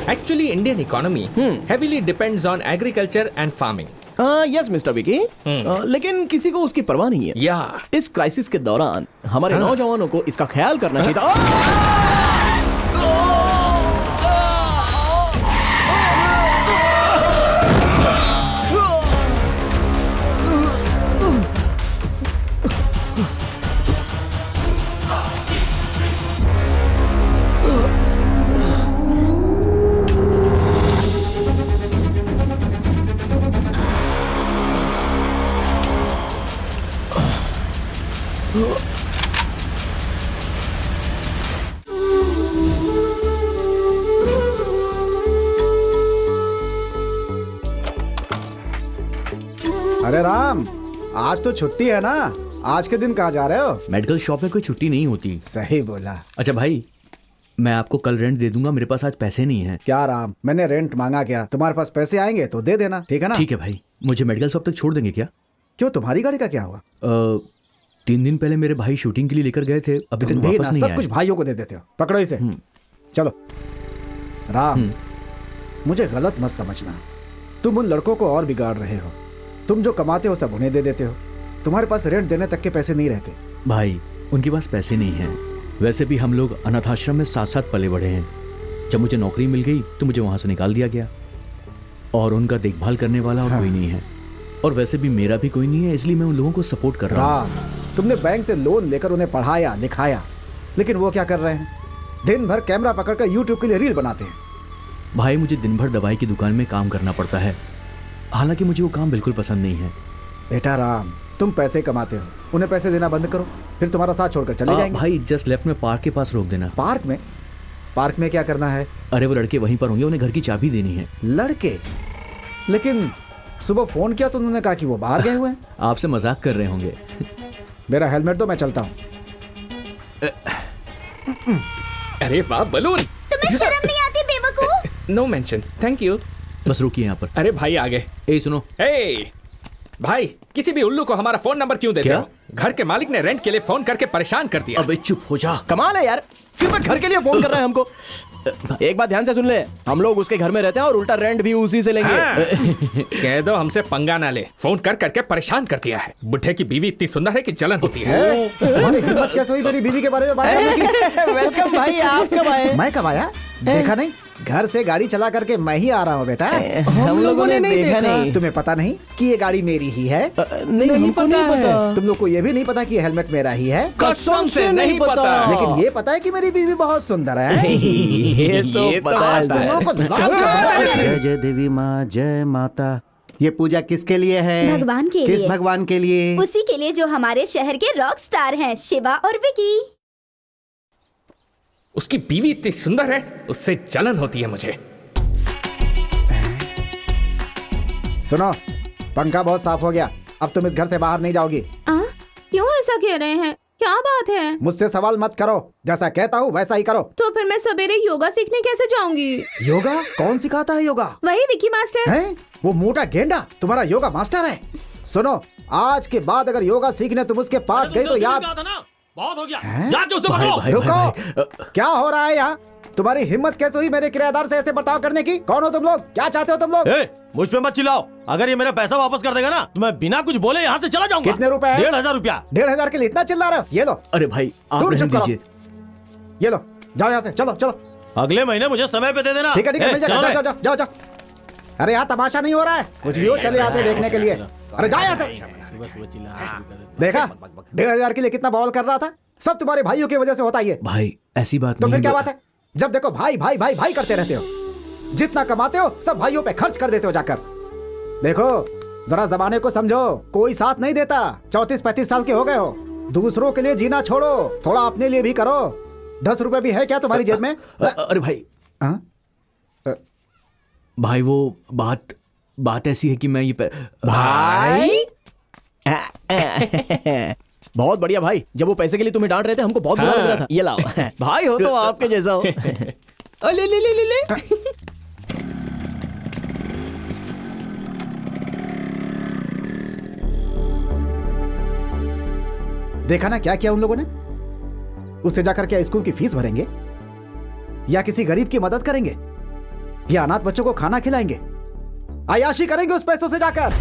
Actually, Indian economy heavily depends on agriculture and farming. Yes mister Vicky, लेकिन किसी को उसकी परवाह नहीं है। Yeah. इस क्राइसिस के दौरान हमारे नौजवानों को इसका ख्याल करना चाहिए था। अरे राम, आज तो छुट्टी है ना, आज के दिन कहाँ जा रहे हो? मेडिकल शॉप में कोई छुट्टी नहीं होती। सही बोला। अच्छा भाई, मैं आपको कल रेंट दे दूंगा, मेरे पास आज पैसे नहीं हैं। क्या राम, मैंने रेंट मांगा क्या? तुम्हारे पास पैसे आएंगे तो दे देना, ठीक है ना? ठीक है भाई, मुझे मेडिकल शॉप तक छोड़ देंगे क्या? क्यों, तुम्हारी गाड़ी का क्या हुआ? 3 दिन पहले मेरे भाई शूटिंग के लिए लेकर गए थे, अभी तक वापस नहीं आए। सब कुछ भाइयों को दे देते हो। पकड़ो इसे। चलो राम, मुझे गलत मत समझना, तुम उन लड़कों को और बिगाड़ रहे हो। तुम जो कमाते हो सब उन्हें दे देते हो, तुम्हारे पास रेंट देने तक के पैसे नहीं रहते। भाई, उनके पास पैसे नहीं हैं। वैसे भी हम लोग अनाथ आश्रम में साथ साथ पले बढ़े हैं। जब मुझे नौकरी मिल गई तो मुझे वहां से निकाल दिया गया, और उनका देखभाल करने वाला और कोई नहीं है। और वैसे भी मेरा भी कोई नहीं है, इसलिए मैं उन लोगों को सपोर्ट कर रहा हूँ। तुमने बैंक से लोन लेकर उन्हें पढ़ाया लिखाया, लेकिन वो क्या कर रहे हैं? दिन भर कैमरा पकड़कर यूट्यूब के लिए रील बनाते हैं। भाई, मुझे दिन भर दवाई की दुकान में काम करना पड़ता है, हालांकि मुझे वो काम बिल्कुल पसंद नहीं है। बेटा राम, तुम पैसे कमाते हो, उन्हें पैसे देना बंद करो, फिर तुम्हारा साथ छोड़कर चले जाएंगे। भाई, जस्ट लेफ्ट में पार्क के पास रोक देना। पार्क में? पार्क में क्या करना है? अरे वो लड़के वहीं पर होंगे, उन्हें घर की चाबी देनी है। लड़के? लेकिन सुबह फोन किया तो उन्होंने कहा कि वो बाहर गए हुए हैं। आपसे मजाक कर रहे होंगे। मेरा हेलमेट दो, मैं चलता हूँ। अरे वाह बलून, तुम्हें शर्म नहीं आती बेवकूफ? No mention, thank you. बस रुकिए यहाँ पर। अरे भाई आ गए। ए सुनो, भाई, किसी भी उल्लू को हमारा फोन नंबर क्यों देते हो? घर के मालिक ने रेंट के लिए फोन करके परेशान कर दिया। अबे चुप हो जा। कमाल है यार, सिर्फ घर के लिए फोन कर रहा है हमको। एक बात ध्यान से सुन ले, हम लोग उसके घर में रहते हैं और उल्टा रेंट भी उसी से लेंगे। हाँ। कह दो हमसे पंगा ना ले, फोन कर करके परेशान कर दिया है। बुढ़े की बीवी इतनी सुंदर है कि जलन होती है। तुम्हारी हिम्मत कैसे हुई मेरी बीवी के बारे में बात करने की? वेलकम भाई, आप कब आए? मैं कब आया? देखा नहीं? घर से गाड़ी चला करके मैं ही आ रहा हूँ बेटा। हम लोगों ने नहीं देखा। तुम्हें पता नहीं कि ये गाड़ी मेरी ही है? नहीं, हमको नहीं पता। तुम लोग को ये भी नहीं पता कि ये हेलमेट मेरा ही है? कसम से नहीं पता। लेकिन ये पता है कि मेरी बीवी बहुत सुंदर है। ये तो पता है। तुम लोगों को जय जय देवी माँ, जय माता। ये पूजा किसके लिए है? भगवान के किस लिए। भगवान के लिए? उसी के लिए जो हमारे शहर के रॉक स्टार हैं, शिवा और विकी। उसकी बीवी इतनी सुंदर है, उससे जलन होती है मुझे। सुनो, पंखा बहुत साफ हो गया, अब तुम इस घर से बाहर नहीं जाओगी। क्यों ऐसा कह रहे हैं? क्या बात है? मुझसे सवाल मत करो, जैसा कहता हूँ वैसा ही करो। तो फिर मैं सवेरे योगा सीखने कैसे जाऊंगी? योगा? कौन सिखाता है योगा? वही विकी मास्टर। हैं? वो मोटा गेंडा तुम्हारा योगा मास्टर है? सुनो, आज के बाद अगर योगा सीखने तुम उसके पास गई तो याद। बहुत हो गया, जाके उसे भाई, पकड़ो। भाई, रुको, क्या हो रहा है यहाँ? तुम्हारी हिम्मत कैसे हुई मेरे किराएदार से ऐसे बर्ताव करने की? कौन हो तुम लोग? क्या चाहते हो तुम लोग? मुझ पे मत चिल्लाओ, अगर ये मेरा पैसा वापस कर देगा ना तो मैं बिना कुछ बोले यहाँ से चला जाऊंगा। कितने रुपए? 1500 रुपया। 1500 के लिए इतना चिल्ला रहे हो? ये लो। अरे भाई, आप तुम रहने चुप करो। दीजिए। ये लो, जाओ यहाँ से, चलो चलो। अगले महीने मुझे समय पे दे देना। ठीक है ठीक है, मिल जाएगा। चलो जाओ जाओ जाओ जाओ। अरे यहाँ तमाशा नहीं हो रहा है, कुछ भी हो चले आते देखने के लिए। अरे जाओ यहाँ से। देखा, 1500 के लिए कितना बवाल कर रहा था? सब तुम्हारे भाइयों की वजह से होता ही है। भाई, ऐसी बात तो नहीं। फिर क्या बात है? जब देखो भाई भाई भाई भाई करते रहते हो, जितना कमाते हो सब भाइयों पे खर्च कर देते हो जाकर। देखो, जरा जमाने को समझो, कोई साथ नहीं देता। 34-35 साल के हो गए हो, दूसरों के लिए जीना छोड़ो, थोड़ा अपने लिए भी करो। 10 रुपए भी है क्या तुम्हारी जेब में? अरे भाई, हाँ? भाई वो बात ऐसी है कि मैं ये भाई बहुत बढ़िया भाई, जब वो पैसे के लिए तुम्हें डांट रहे थे हमको बहुत बुरा लग रहा था। ये लाओ भाई, हो तो आपके जैसा हो। ले ले ले ले ले। देखा ना क्या किया उन लोगों ने? उससे जाकर क्या स्कूल की फीस भरेंगे या किसी गरीब की मदद करेंगे ये अनाथ बच्चों को खाना खिलाएंगे, अय्याशी करेंगे उस पैसों से जाकर।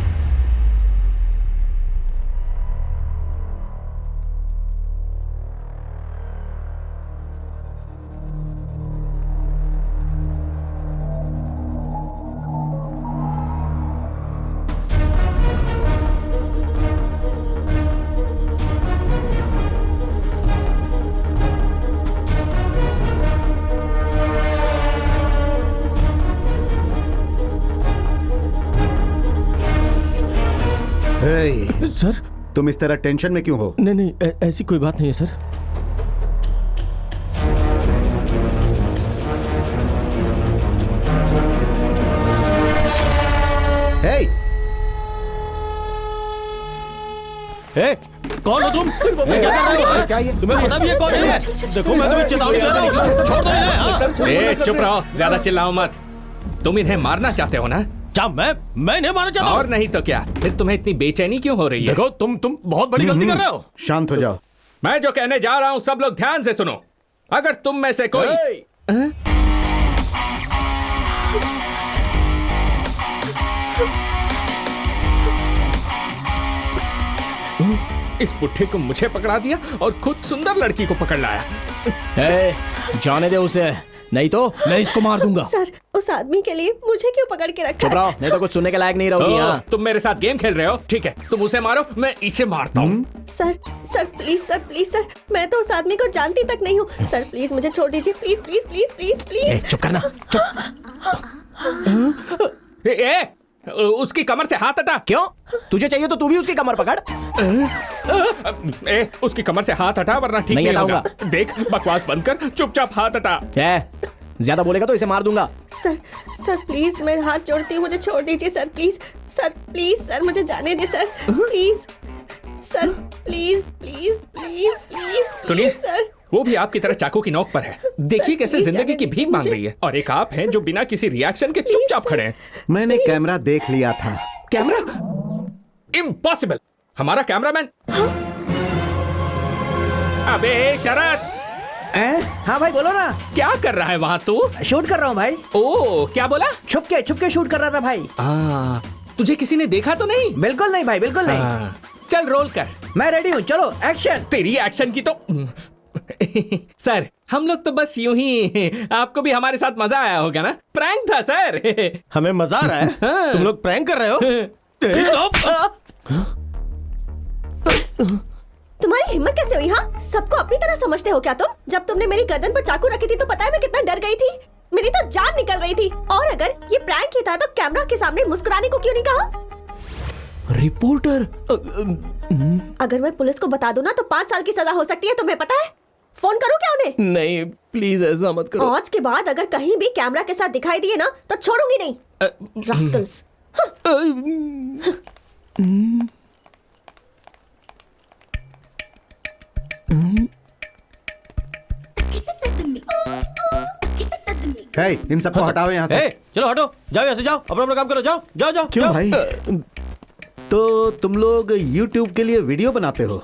सर तुम इस तरह टेंशन में क्यों हो? नहीं नहीं, ऐसी कोई बात नहीं है सर। हे, कौन हो तुम? क्या कर रहे हो? क्या ये? तुम्हें पता भी है कौन है? देखो मैं तुम्हें चेतावनी दे रहा हूँ, छोड़ दो इन्हें, हाँ? ए, चुप रहो, ज्यादा चिल्लाओ मत। तुम इन्हें मारना चाहते हो ना? क्या मैं इन्हें मारना चाहता हूँ? और नहीं तो क्या? फिर तुम्हें इतनी बेचैनी क्यों हो रही है? देखो तुम बहुत बड़ी गलती कर रहे हो। शांत हो जाओ। मैं जो कहने जा रहा हूं सब लोग ध्यान से सुनो। अगर तुम में से कोई इस पुट्ठे को मुझे पकड़ा दिया और खुद सुंदर लड़की को पकड़ लाया। जाने दे उसे, नहीं तो मैं इसको मार दूंगा। सर, उस आदमी के लिए मुझे क्यों पकड़ के रखा? चुप रहो, नहीं तो कुछ सुनने के लायक नहीं रहोगी। यहाँ तुम मेरे साथ गेम खेल रहे हो? ठीक है, तुम उसे मारो, मैं इसे मारता हूँ। सर प्लीज सर, मैं तो उस आदमी को जानती तक नहीं हूँ। सर प्लीज मुझे छोड़ दीजिए, please please please please please. चुप करना, चुप। उसकी कमर से हाथ हटा। क्यों? तुझे चाहिए तो तू भी उसकी कमर पकड़। उसकी कमर से हाथ हटा वरना ठीक नहीं होगा। देख, बकवास बंद कर, चुपचाप हाथ हटा। ज्यादा बोलेगा तो इसे मार दूंगा। सर प्लीज, मैं हाथ जोड़ती हूँ, मुझे छोड़ दीजिए सर, प्लीज सर, मुझे जाने दे sir, please sir, please please please please. सुनिए सर, वो भी आपकी तरह चाकू की नोक पर है। देखिए कैसे जिंदगी की भीख मांग रही है, और एक आप हैं जो बिना किसी रिएक्शन के चुपचाप खड़े हैं। मैंने कैमरा देख लिया था। कैमरा? इम्पॉसिबल। हमारा कैमरामैन। अबे शरद, हाँ भाई बोलो ना। क्या कर रहा है वहाँ तू? शूट कर रहा हूँ भाई। ओ, क्या बोला? छुप के शूट कर रहा था भाई। तुझे किसी ने देखा तो नहीं? बिल्कुल नहीं भाई, बिल्कुल नहीं। चल रोल कर। मैं रेडी हूँ, चलो एक्शन। तेरी एक्शन की तो सर, हम लोग तो बस यूं ही, आपको भी हमारे साथ मजा आया होगा ना? प्रैंक था सर। हमें मजा आ रहा है? हाँ। तुम लोग प्रैंक कर रहे हो? तुम्हारी हिम्मत कैसे हुई? हाँ, सबको अपनी तरह समझते हो क्या तुम? जब तुमने मेरी गर्दन पर चाकू रखी थी तो पता है मैं कितना डर गई थी। मेरी तो जान निकल रही थी। और अगर ये प्रैंक ही था तो कैमरा के सामने मुस्कुराने को क्यों नहीं कहा? रिपोर्टर, अगर मैं पुलिस को बता दूं ना तो 5 साल की सजा हो सकती है, तुम्हें पता है? फोन करूं क्या उन्हें? नहीं प्लीज ऐसा मत करो। आज के बाद अगर कहीं भी कैमरा के साथ दिखाई दिए ना तो छोड़ूंगी नहीं। रास्कल्स। हे, इन सबको हटाओ यहाँ से। चलो हटो, जाओ यहाँ से, जाओ अपना अपना काम करो, जाओ जाओ जाओ। क्यों भाई? तो तुम लोग YouTube के लिए वीडियो बनाते हो?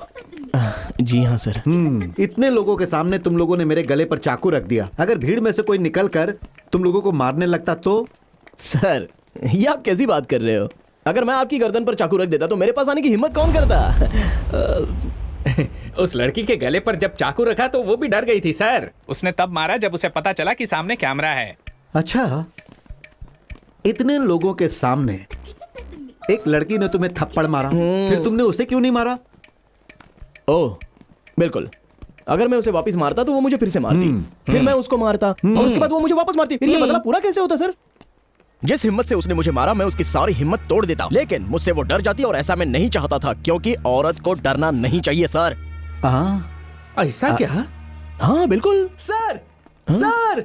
जी हाँ सर। इतने लोगों के सामने तुम लोगों ने मेरे गले पर चाकू रख दिया। अगर भीड़ में से कोई निकल कर तुम लोगों को मारने लगता तो? सर, ये आप कैसी बात कर रहे हो? अगर मैं आपकी गर्दन पर चाकू रख देता तो मेरे पास आने की हिम्मत कौन करता? उस लड़की के गले पर जब चाकू रखा तो वो भी डर गई थी सर। उसने तब मारा जब उसे पता चला कि सामने कैमरा है। अच्छा, इतने लोगों के सामने एक लड़की ने तुम्हें थप्पड़ मारा, फिर तुमने उसे क्यों नहीं मारा? ओह बिल्कुल, अगर मैं उसे वापस मारता तो वो मुझे फिर से मारती, फिर मैं उसको मारता और उसके बाद वो मुझे वापस मारती। फिर ये बदला पूरा कैसे होता सर? जिस हिम्मत से उसने मुझे मारा मैं उसकी सारी हिम्मत तोड़ देता, लेकिन मुझसे वो डर जाती और ऐसा मैं नहीं चाहता था, क्योंकि औरत को डरना नहीं चाहिए सर। ऐसा क्या? हाँ बिल्कुल सर, सर,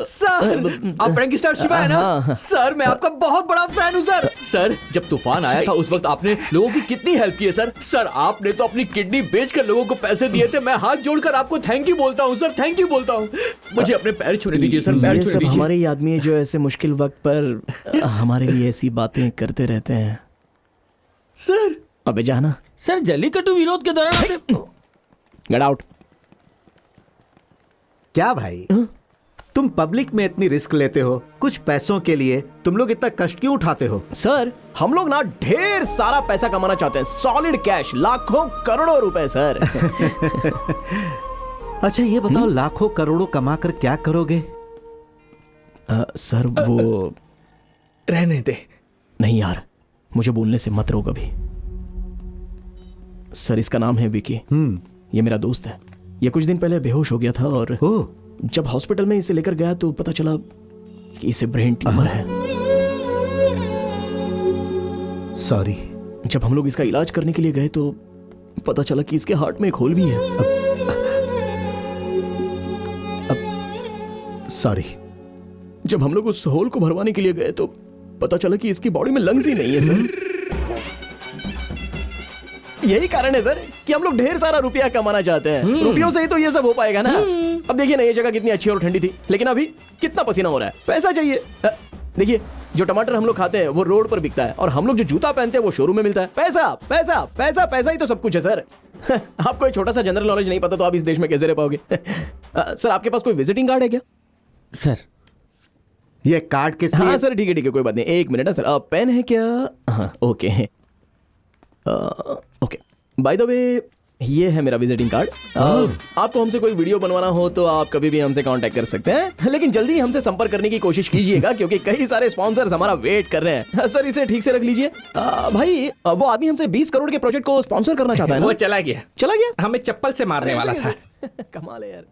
सर, आप प्रैंक स्टार शिवा है ना? सर, मैं आपका बहुत बड़ा फैन हूँ सर। सर, जब तूफान आया था उस वक्त आपने लोगों की कितनी हेल्प की है सर। सर, आपने तो अपनी किडनी बेचकर लोगों को पैसे दिए थे। मैं हाथ जोड़कर आपको थैंक यू बोलता हूँ सर, थैंक यू बोलता हूँ। मुझे अपने पैर छूने दीजिए सर, पैर छूने दीजिए। हमारे आदमी जो ऐसे मुश्किल वक्त पर हमारे लिए ऐसी बातें करते रहते हैं सर। अबे जाना सर, जल्लीकट्टू विरोध के दौरान गेट आउट। क्या भाई, तुम पब्लिक में इतनी रिस्क लेते हो, कुछ पैसों के लिए तुम लोग इतना कष्ट क्यों उठाते हो? सर हम लोग ना ढेर सारा पैसा कमाना चाहते हैं, सॉलिड कैश, लाखों करोड़ों रुपए सर। अच्छा ये बताओ, लाखों करोड़ों कमा कर क्या करोगे? सर वो रहने दे। नहीं यार, मुझे बोलने से मत रोक अभी। सर इसका नाम है विकी। ये मेरा दोस्त है। ये कुछ दिन पहले बेहोश हो गया था और जब हॉस्पिटल में इसे लेकर गया तो पता चला कि इसे ब्रेन ट्यूमर है। सॉरी। जब हम लोग इसका इलाज करने के लिए गए तो पता चला कि इसके हार्ट में एक होल भी है। सॉरी। जब हम लोग उस होल को भरवाने के लिए गए तो पता चला कि इसकी बॉडी में लंग्स ही नहीं है सर। यही कारण है सर कि हम लोग ढेर सारा रुपया कमाना चाहते हैं। रुपयों से ही तो ये सब हो पाएगा ना। अब देखिए ना, ये जगह कितनी अच्छी और ठंडी थी, लेकिन अभी कितना पसीना हो रहा है। पैसा चाहिए। देखिए जो टमाटर हम लोग खाते हैं वो रोड पर बिकता है और हम लोग जो जूता पहनते हैं वो शोरूम में मिलता है। पैसा पैसा पैसा पैसा ही तो सब कुछ है सर। आपको एक छोटा सा जनरल नॉलेज नहीं पता तो आप इस देश में कैसे रह पाओगे? सर आपके पास कोई विजिटिंग कार्ड है क्या? सर ये कार्ड किस लिए? हाँ सर ठीक है कोई बात नहीं, एक मिनट है सर। पेन है क्या? हाँ okay okay. By the way ये है मेरा विजिटिंग कार्ड। आपको हमसे कोई वीडियो बनवाना हो तो आप कभी भी हमसे कांटेक्ट कर सकते हैं, लेकिन जल्दी हमसे संपर्क करने की कोशिश कीजिएगा क्योंकि कई सारे स्पॉन्सर्स हमारा वेट कर रहे हैं। सर इसे ठीक से रख लीजिए। भाई वो आदमी हमसे 20 करोड़ के प्रोजेक्ट को स्पॉन्सर करना चाहता है ना? वो चला गया, हमें चप्पल से मारने वाला था। कमाल है यार।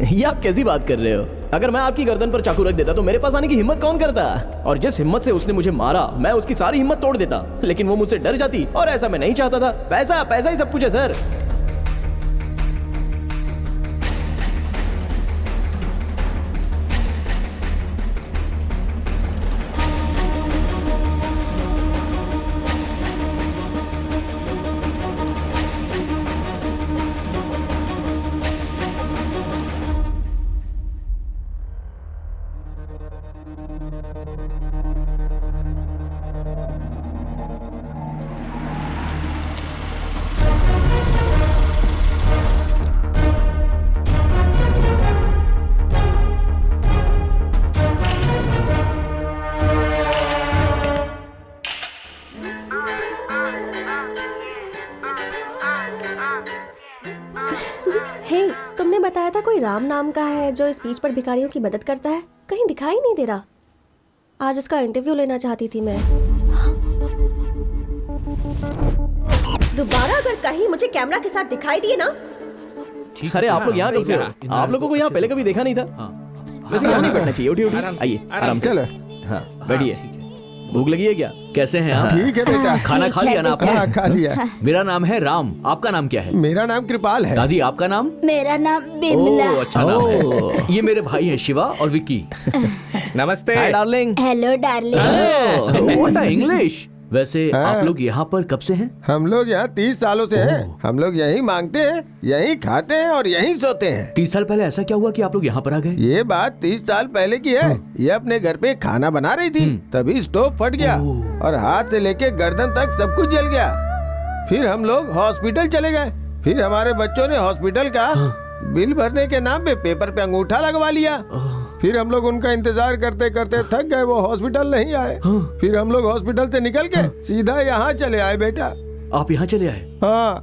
ये आप कैसी बात कर रहे हो? अगर मैं आपकी गर्दन पर चाकू रख देता तो मेरे पास आने की हिम्मत कौन करता? और जिस हिम्मत से उसने मुझे मारा मैं उसकी सारी हिम्मत तोड़ देता, लेकिन वो मुझसे डर जाती और ऐसा मैं नहीं चाहता था। पैसा पैसा ही सब कुछ है सर। तुमने बताया था कोई राम नाम का है जो इस बीच पर भिखारियों की मदद करता है, कहीं दिखाई नहीं दे रहा। आज उसका इंटरव्यू लेना चाहती थी मैं। दोबारा अगर कहीं मुझे कैमरा के साथ दिखाई दिए ना। अरे आप लोग यहाँ कब से हो? आप लोगों को यहाँ पहले कभी देखा नहीं था। वैसे यहाँ नहीं बैठना चाहिए, उठिए उठिए, आइए आराम से। हाँ बैठिए। भूख लगी है क्या? कैसे हैं आप? ठीक है बेटा। खाना खा लिया ना आपने? हाँ खा लिया। मेरा नाम है राम, आपका नाम क्या है? मेरा नाम कृपाल है। दादी आपका नाम? मेरा नाम बिमला। ओह अच्छा नाम है। ये मेरे भाई हैं शिवा और विक्की। नमस्ते। Hi darling. Hello darling. What a English. वैसे आप लोग यहाँ पर कब से हैं? हम लोग यहाँ 30 सालों से हैं। हम लोग यहीं मांगते हैं, यहीं खाते हैं और यहीं सोते हैं। 30 साल पहले ऐसा क्या हुआ कि आप लोग यहाँ पर आ गए? ये बात 30 साल पहले की है। ये अपने घर पे खाना बना रही थी, तभी स्टोव फट गया और हाथ से लेके गर्दन तक सब कुछ जल गया। फिर हम लोग हॉस्पिटल चले गए। फिर हमारे बच्चों ने हॉस्पिटल का बिल भरने के नाम पे पेपर पे अंगूठा लगवा लिया। फिर हम लोग उनका इंतजार करते करते थक गए, वो हॉस्पिटल नहीं आए। फिर हम लोग हॉस्पिटल से निकल के सीधा यहाँ चले आए बेटा। आप यहाँ चले आए? हाँ।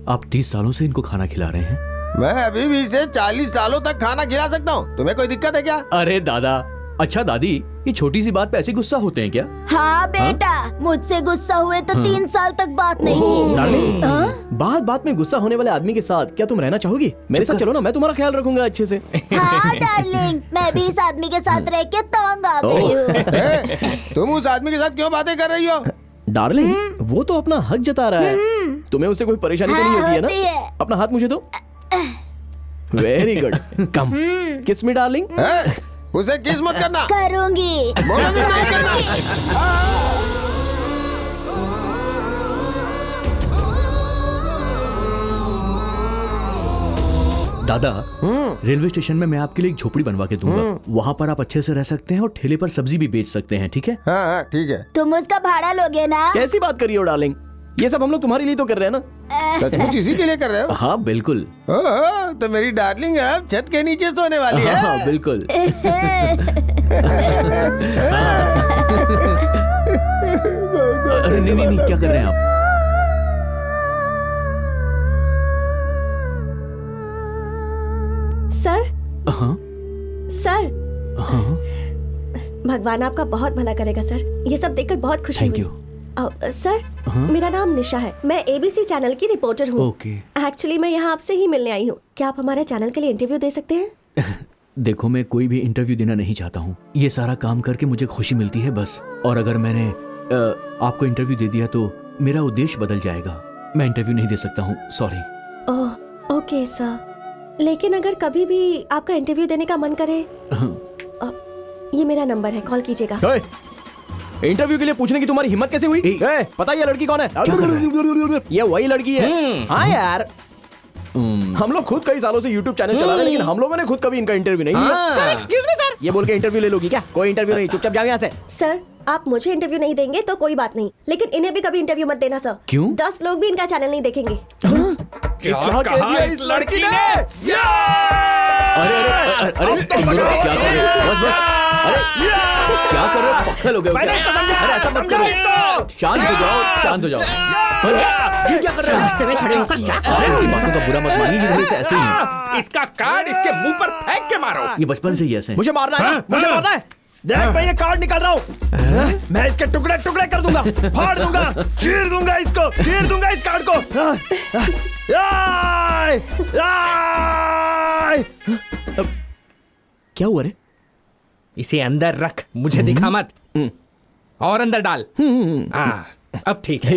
आप 30 सालों से इनको खाना खिला रहे हैं? मैं अभी भी इसे 40 सालों तक खाना खिला सकता हूँ। तुम्हें कोई दिक्कत है क्या? अरे दादा, अच्छा दादी, ये छोटी सी बात पे ऐसे गुस्सा होते हैं क्या? हाँ बेटा, मुझसे गुस्सा हुए तो 3 साल तक बात नहीं की। बात बात में गुस्सा होने वाले आदमी के साथ क्या तुम रहना चाहोगी? मेरे साथ चलो ना, मैं तुम्हारा ख्याल रखूंगा अच्छे से। हाँ डार्लिंग, मैं भी इस आदमी के साथ रह के तंग आ गई हूँ। तुम उस आदमी के साथ क्यों बातें कर रही हो? डार्लिंग वो तो अपना हक जता रहा है। तुम्हें उससे कोई परेशानी तो नहीं होती है ना? अपना हाथ मुझे दो। वेरी गुड, कम किस मी डार्लिंग। उसे किस मत करना। करूंगी। बोलो भी नहीं करना। दादा, रेलवे स्टेशन में मैं आपके लिए एक झोपड़ी बनवा के दूंगा। वहाँ पर आप अच्छे से रह सकते हैं और ठेले पर सब्जी भी बेच सकते हैं, ठीक है? हाँ ठीक है। तुम उसका भाड़ा लोगे ना? कैसी बात करिए डार्लिंग, ये सब हम लोग तुम्हारे लिए तो कर रहे हैं ना। सचमुच इसी के लिए कर रहे हो? हाँ बिल्कुल। ओह, तो मेरी डार्लिंग अब छत के नीचे सोने वाली है। हाँ बिल्कुल। अरे नहीं नहीं नहीं, क्या कर रहे हैं आप? सर हाँ सर, हाँ भगवान आपका बहुत भला करेगा सर। ये सब देखकर बहुत खुशी थैंक हुई। यू। सर, मेरा नाम निशा है। मैं एबीसी चैनल की रिपोर्टर हूँ। ओके। एक्चुअली मैं यहाँ आपसे ही मिलने आई हूँ। क्या आप हमारे चैनल के लिए इंटरव्यू दे सकते हैं? देखो, मैं कोई भी इंटरव्यू देना नहीं चाहता हूँ। ये सारा काम करके मुझे खुशी मिलती है बस। और अगर मैंने आपको इंटरव्यू दे दिया तो मेरा उद्देश्य बदल जाएगा। मैं इंटरव्यू नहीं दे सकता हूँ, सॉरी। ओह ओके सर, लेकिन अगर कभी भी आपका इंटरव्यू देने का मन करे, ये मेरा नंबर है, कॉल कीजिएगा। इंटरव्यू के लिए पूछने की तुम्हारी हिम्मत कैसे हुई? पता ये लड़की कौन है? ये वही लड़की है। हाँ यार, हम लोग खुद कई सालों से YouTube चैनल चला रहे हैं, लेकिन हम लोगों ने खुद कभी इनका इंटरव्यू नहीं लिया। सर एक्सक्यूज मी सर, ये बोल के इंटरव्यू ले लोगी क्या? कोई इंटरव्यू नहीं, चुपचाप जाओ यहाँ से। सर, आप मुझे इंटरव्यू नहीं देंगे तो कोई बात नहीं, लेकिन इन्हें भी कभी इंटरव्यू मत देना सर। क्यों? 10 लोग भी इनका चैनल नहीं देखेंगे। क्या कहा इस लड़की ने? अरे अरे अरे अरे तुम लोग क्या कर रहे हो? बस बस, अरे क्या कर रहे हो? पागल हो गए हो क्या? अरे ऐसा मत करो, शांत हो जाओ, शांत हो जाओ। ये क्या कर रहे हो? रास्ते में खड़े होकर क्या कर रहे हो? बातों का बुरा मत मानिए, ये वजह से ऐसे ही है। इसका कार्ड इसके मुंह पर फेंक के मारो। ये बचपन से ही ऐसे हैं। मुझे मारना है, मुझे मारना है। देख मैं ये कार्ड निकाल रहा हूँ, मैं इसके टुकड़े टुकड़े कर दूंगा, फाड़ दूंगा, चीर दूंगा इसको, चीर दूंगा इस कार्ड को। क्या हुआ रे? इसे अंदर रख, मुझे दिखा मत। और अंदर डाल। हाँ, अब ठीक है।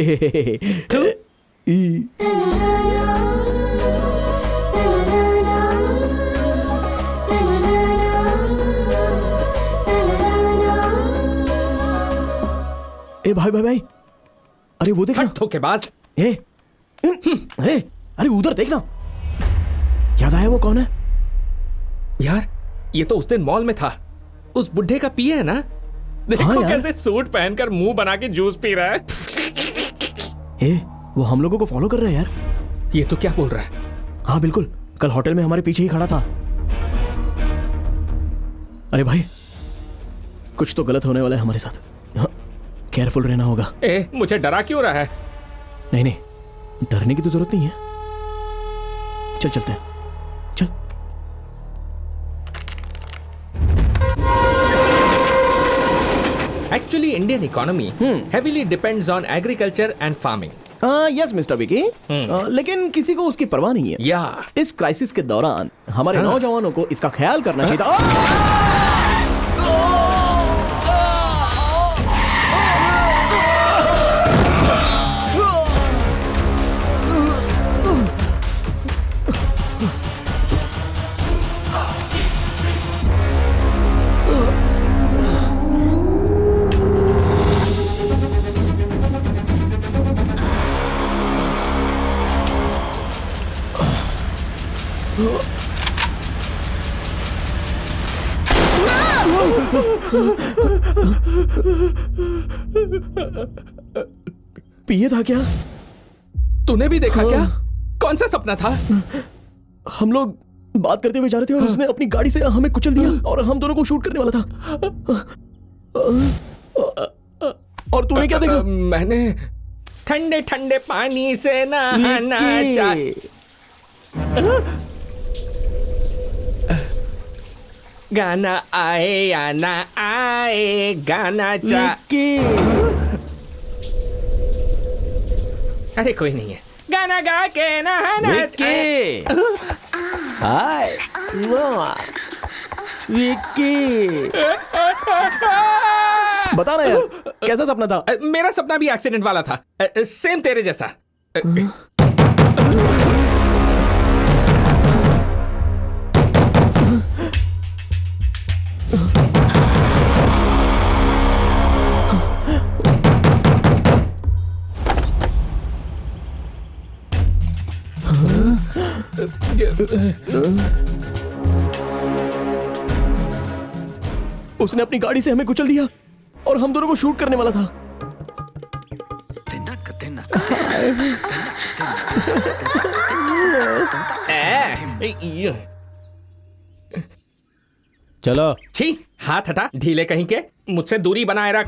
ए भाई भाई भाई, अरे वो देखना। धोखेबाज। ए, अरे उधर देखना। याद आया वो कौन है? यार, ये तो उस दिन मॉल में था। उस बुढ़े का पिए है ना? देखो हाँ कैसे सूट पहनकर मुंह बना के जूस पी रहा है। ए, वो हम लोगों को फॉलो कर रहा है यार। ये तो क्या बोल रहा है? हाँ बिल्कुल, कल होटल में हमारे पीछे ही खड़ा था। अरे भाई, कुछ तो गलत होने वाला है हमारे साथ। केयरफुल रहना होगा। मुझे डरा क्यों रहा है? नहीं नहीं, डरने की तो जरूरत नहीं है। चल चलते हैं, चल। Actually, Indian economy heavily depends on agriculture and farming. Yes mister Vicky, लेकिन किसी को उसकी परवाह नहीं है। या इस क्राइसिस के दौरान हमारे नौजवानों को इसका ख्याल करना चाहिए था। पिए था क्या? तूने भी देखा क्या? कौन सा सपना था? हम लोग बात करते हुए जा रहे थे और उसने अपनी गाड़ी से हमें कुचल दिया और हम दोनों को शूट करने वाला था। और तूने क्या देखा? मैंने ठंडे ठंडे पानी से नहाना चाहिए। गाना आए या ना आए, गाना अरे कोई नहीं है, गाना गा के नहाना चाहिए। हाय विक्की, बता ना यार, कैसा सपना था? मेरा सपना भी एक्सीडेंट वाला था, सेम तेरे जैसा। उसने अपनी गाड़ी से हमें कुचल दिया और हम दोनों को शूट करने वाला था। चलो। छी, हाथ हटा, ढीले कहीं के, मुझसे दूरी बनाए रख।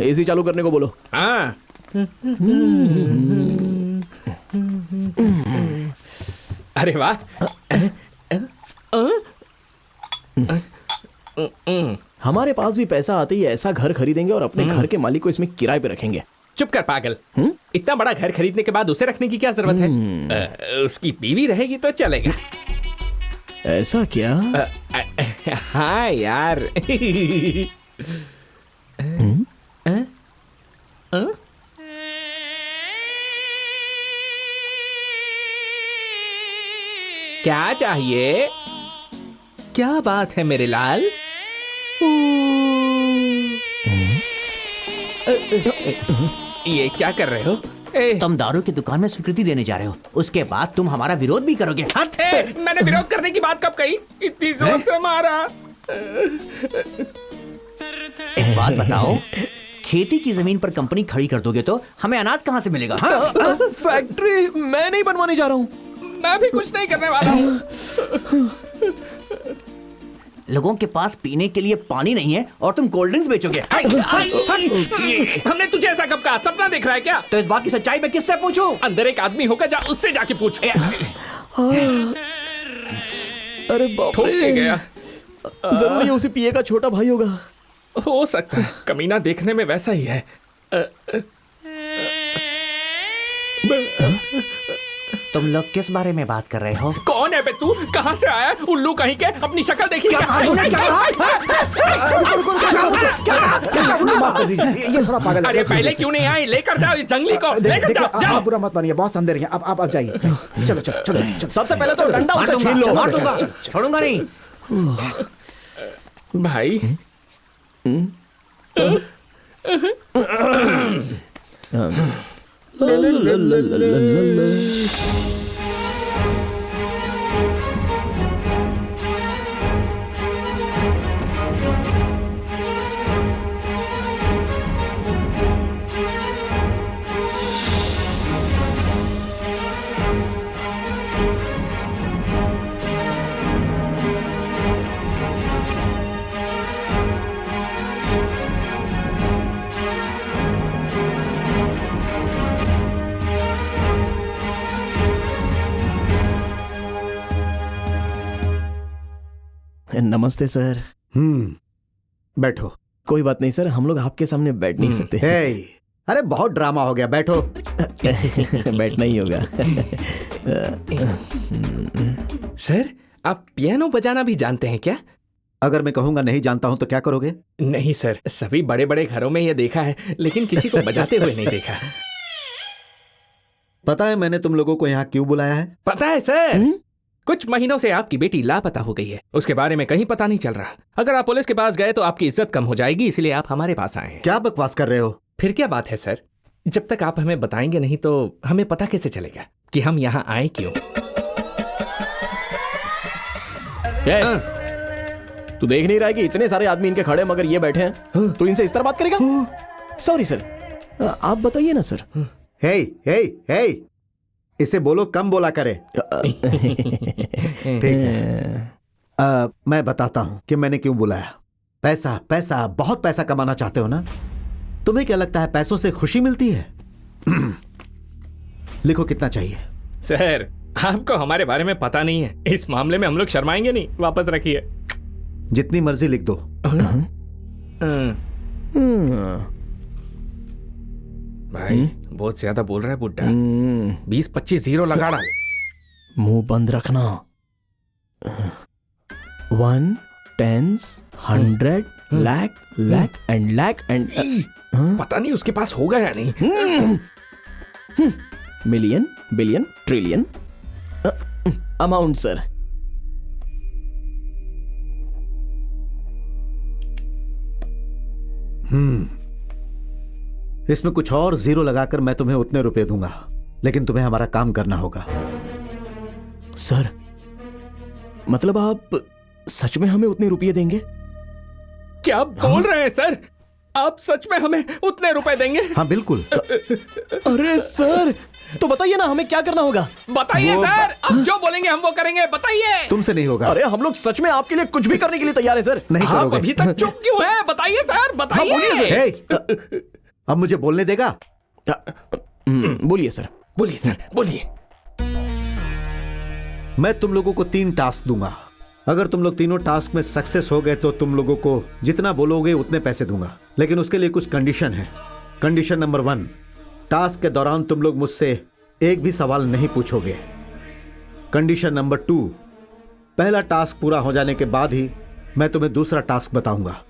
एसी चालू करने को बोलो। हाँ। अरे वाह। हमारे पास भी पैसा आते ही ऐसा घर खरीदेंगे और अपने घर के मालिक को इसमें किराए पे रखेंगे। चुप कर पागल। इतना बड़ा घर खरीदने के बाद उसे रखने की क्या जरूरत है? उसकी बीवी रहेगी तो चलेगा। ऐसा क्या? हाँ यार। क्या चाहिए? क्या बात है मेरे लाल? ये क्या कर रहे हो? तुम दारू की दुकान में स्वीकृति देने जा रहे हो, उसके बाद तुम हमारा विरोध भी करोगे। मैंने विरोध करने की बात कब कही? इतनी जोर से मारा। एक बात बताओ, खेती की जमीन पर कंपनी खड़ी कर दोगे तो हमें अनाज कहाँ से मिलेगा? फैक्ट्री मैं नहीं बनवाने जा रहा हूँ। मैं भी कुछ नहीं करने वाला हूँ। लोगों के पास पीने के लिए पानी नहीं है और तुम कोल्ड ड्रिंक्स बेचोगे। हमने तुझे ऐसा कब कहा? सपना देख रहा है क्या? तो इस बात की सच्चाई मैं किससे पूछूं? अंदर एक आदमी होगा, जा उससे जाके पूछ। अरे बाप रे, गया। जरूर ये उसी पिए का छोटा भाई होगा। हो सकता है, कमीना देखने में वैसा ही है। तुम लोग किस बारे में बात कर रहे हो? कौन है बे तू? कहाँ से आया? उल्लू कहीं के, अपनी शक्ल देखी क्या? माफ कर दीजिए, ये थोड़ा पागल है। अरे पहले क्यों नहीं आए? लेकर जाओ इस जंगली को, लेकर जाओ। आप बुरा मत मानिए, बहुत अंधेर है। अब जाइए। चलो चलो चलो। सबसे पहले तो डंडा उसे छीन लो। मार दूंगा, छोड़ूंगा नहीं। भाई नमस्ते सर। बैठो। कोई बात नहीं सर, हम लोग आपके सामने बैठ नहीं सकते। अरे बहुत ड्रामा हो गया, बैठो। बैठना ही होगा। सर, आप पियानो बजाना भी जानते हैं क्या? अगर मैं कहूंगा नहीं जानता हूं तो क्या करोगे? नहीं सर, सभी बड़े बड़े घरों में ये देखा है, लेकिन किसी को बजाते हुए नहीं देखा। पता है मैंने तुम लोगों को यहाँ क्यों बुलाया है? पता है सर, कुछ महीनों से आपकी बेटी लापता हो गई है। उसके बारे में कहीं पता नहीं चल रहा। अगर आप पुलिस के पास गए तो आपकी इज्जत कम हो जाएगी, इसलिए आप हमारे पास आए हैं। क्या बकवास कर रहे हो? फिर क्या बात है सर? जब तक आप हमें बताएंगे नहीं तो हमें पता कैसे चलेगा कि हम यहाँ आए क्यों? तू देख नहीं रहा है कि इतने सारे आदमी इनके खड़े मगर ये बैठे हैं? तू इनसे इस तरह बात करेगा? सॉरी सर, आप बताइए ना सर। हे हे हे, इसे बोलो कम बोला करे। ठीक है, मैं बताता हूं कि मैंने क्यों बुलाया। पैसा पैसा, बहुत पैसा कमाना चाहते हो ना? तुम्हें क्या लगता है पैसों से खुशी मिलती है? लिखो कितना चाहिए। सर, आपको हमारे बारे में पता नहीं है, इस मामले में हम लोग शर्माएंगे नहीं। वापस रखिए। जितनी मर्जी लिख दो। भाई बहुत ज्यादा बोल रहा है बुड्ढा। 20-25 जीरो लगा रहा। मुंह बंद रखना। 1 10 100 लैक लैक एंड पता नहीं उसके पास होगा या नहीं। Million billion trillion amount sir. इसमें कुछ और जीरो लगाकर मैं तुम्हें उतने रुपए दूंगा, लेकिन तुम्हें हमारा काम करना होगा। सर मतलब आप सच में हमें उतने रुपये देंगे? क्या बोल रहे हैं सर? आप सच में हमें उतने रुपए देंगे? हाँ बिल्कुल। अरे सर तो बताइए ना हमें क्या करना होगा। बताइए सर, आप जो बोलेंगे हम वो करेंगे, बताइए। तुमसे नहीं होगा। अरे हम लोग सच में आपके लिए कुछ भी करने के लिए तैयार है सर। नहीं आप करोगे। अभी तक चुप क्यों है? बताइए सर, बताइए। हे, अब मुझे बोलने देगा? बोलिए सर। बोलिए सर, बोलिए। मैं तुम लोगों को 3 टास्क दूंगा। अगर तुम लोग तीनों टास्क में सक्सेस हो गए तो तुम लोगों को जितना बोलोगे उतने पैसे दूंगा, लेकिन उसके लिए कुछ कंडीशन है। कंडीशन नंबर 1, टास्क के दौरान तुम लोग मुझसे एक भी सवाल नहीं पूछोगे। कंडीशन नंबर 2, पहला टास्क पूरा हो जाने के बाद ही मैं तुम्हें दूसरा टास्क बताऊंगा।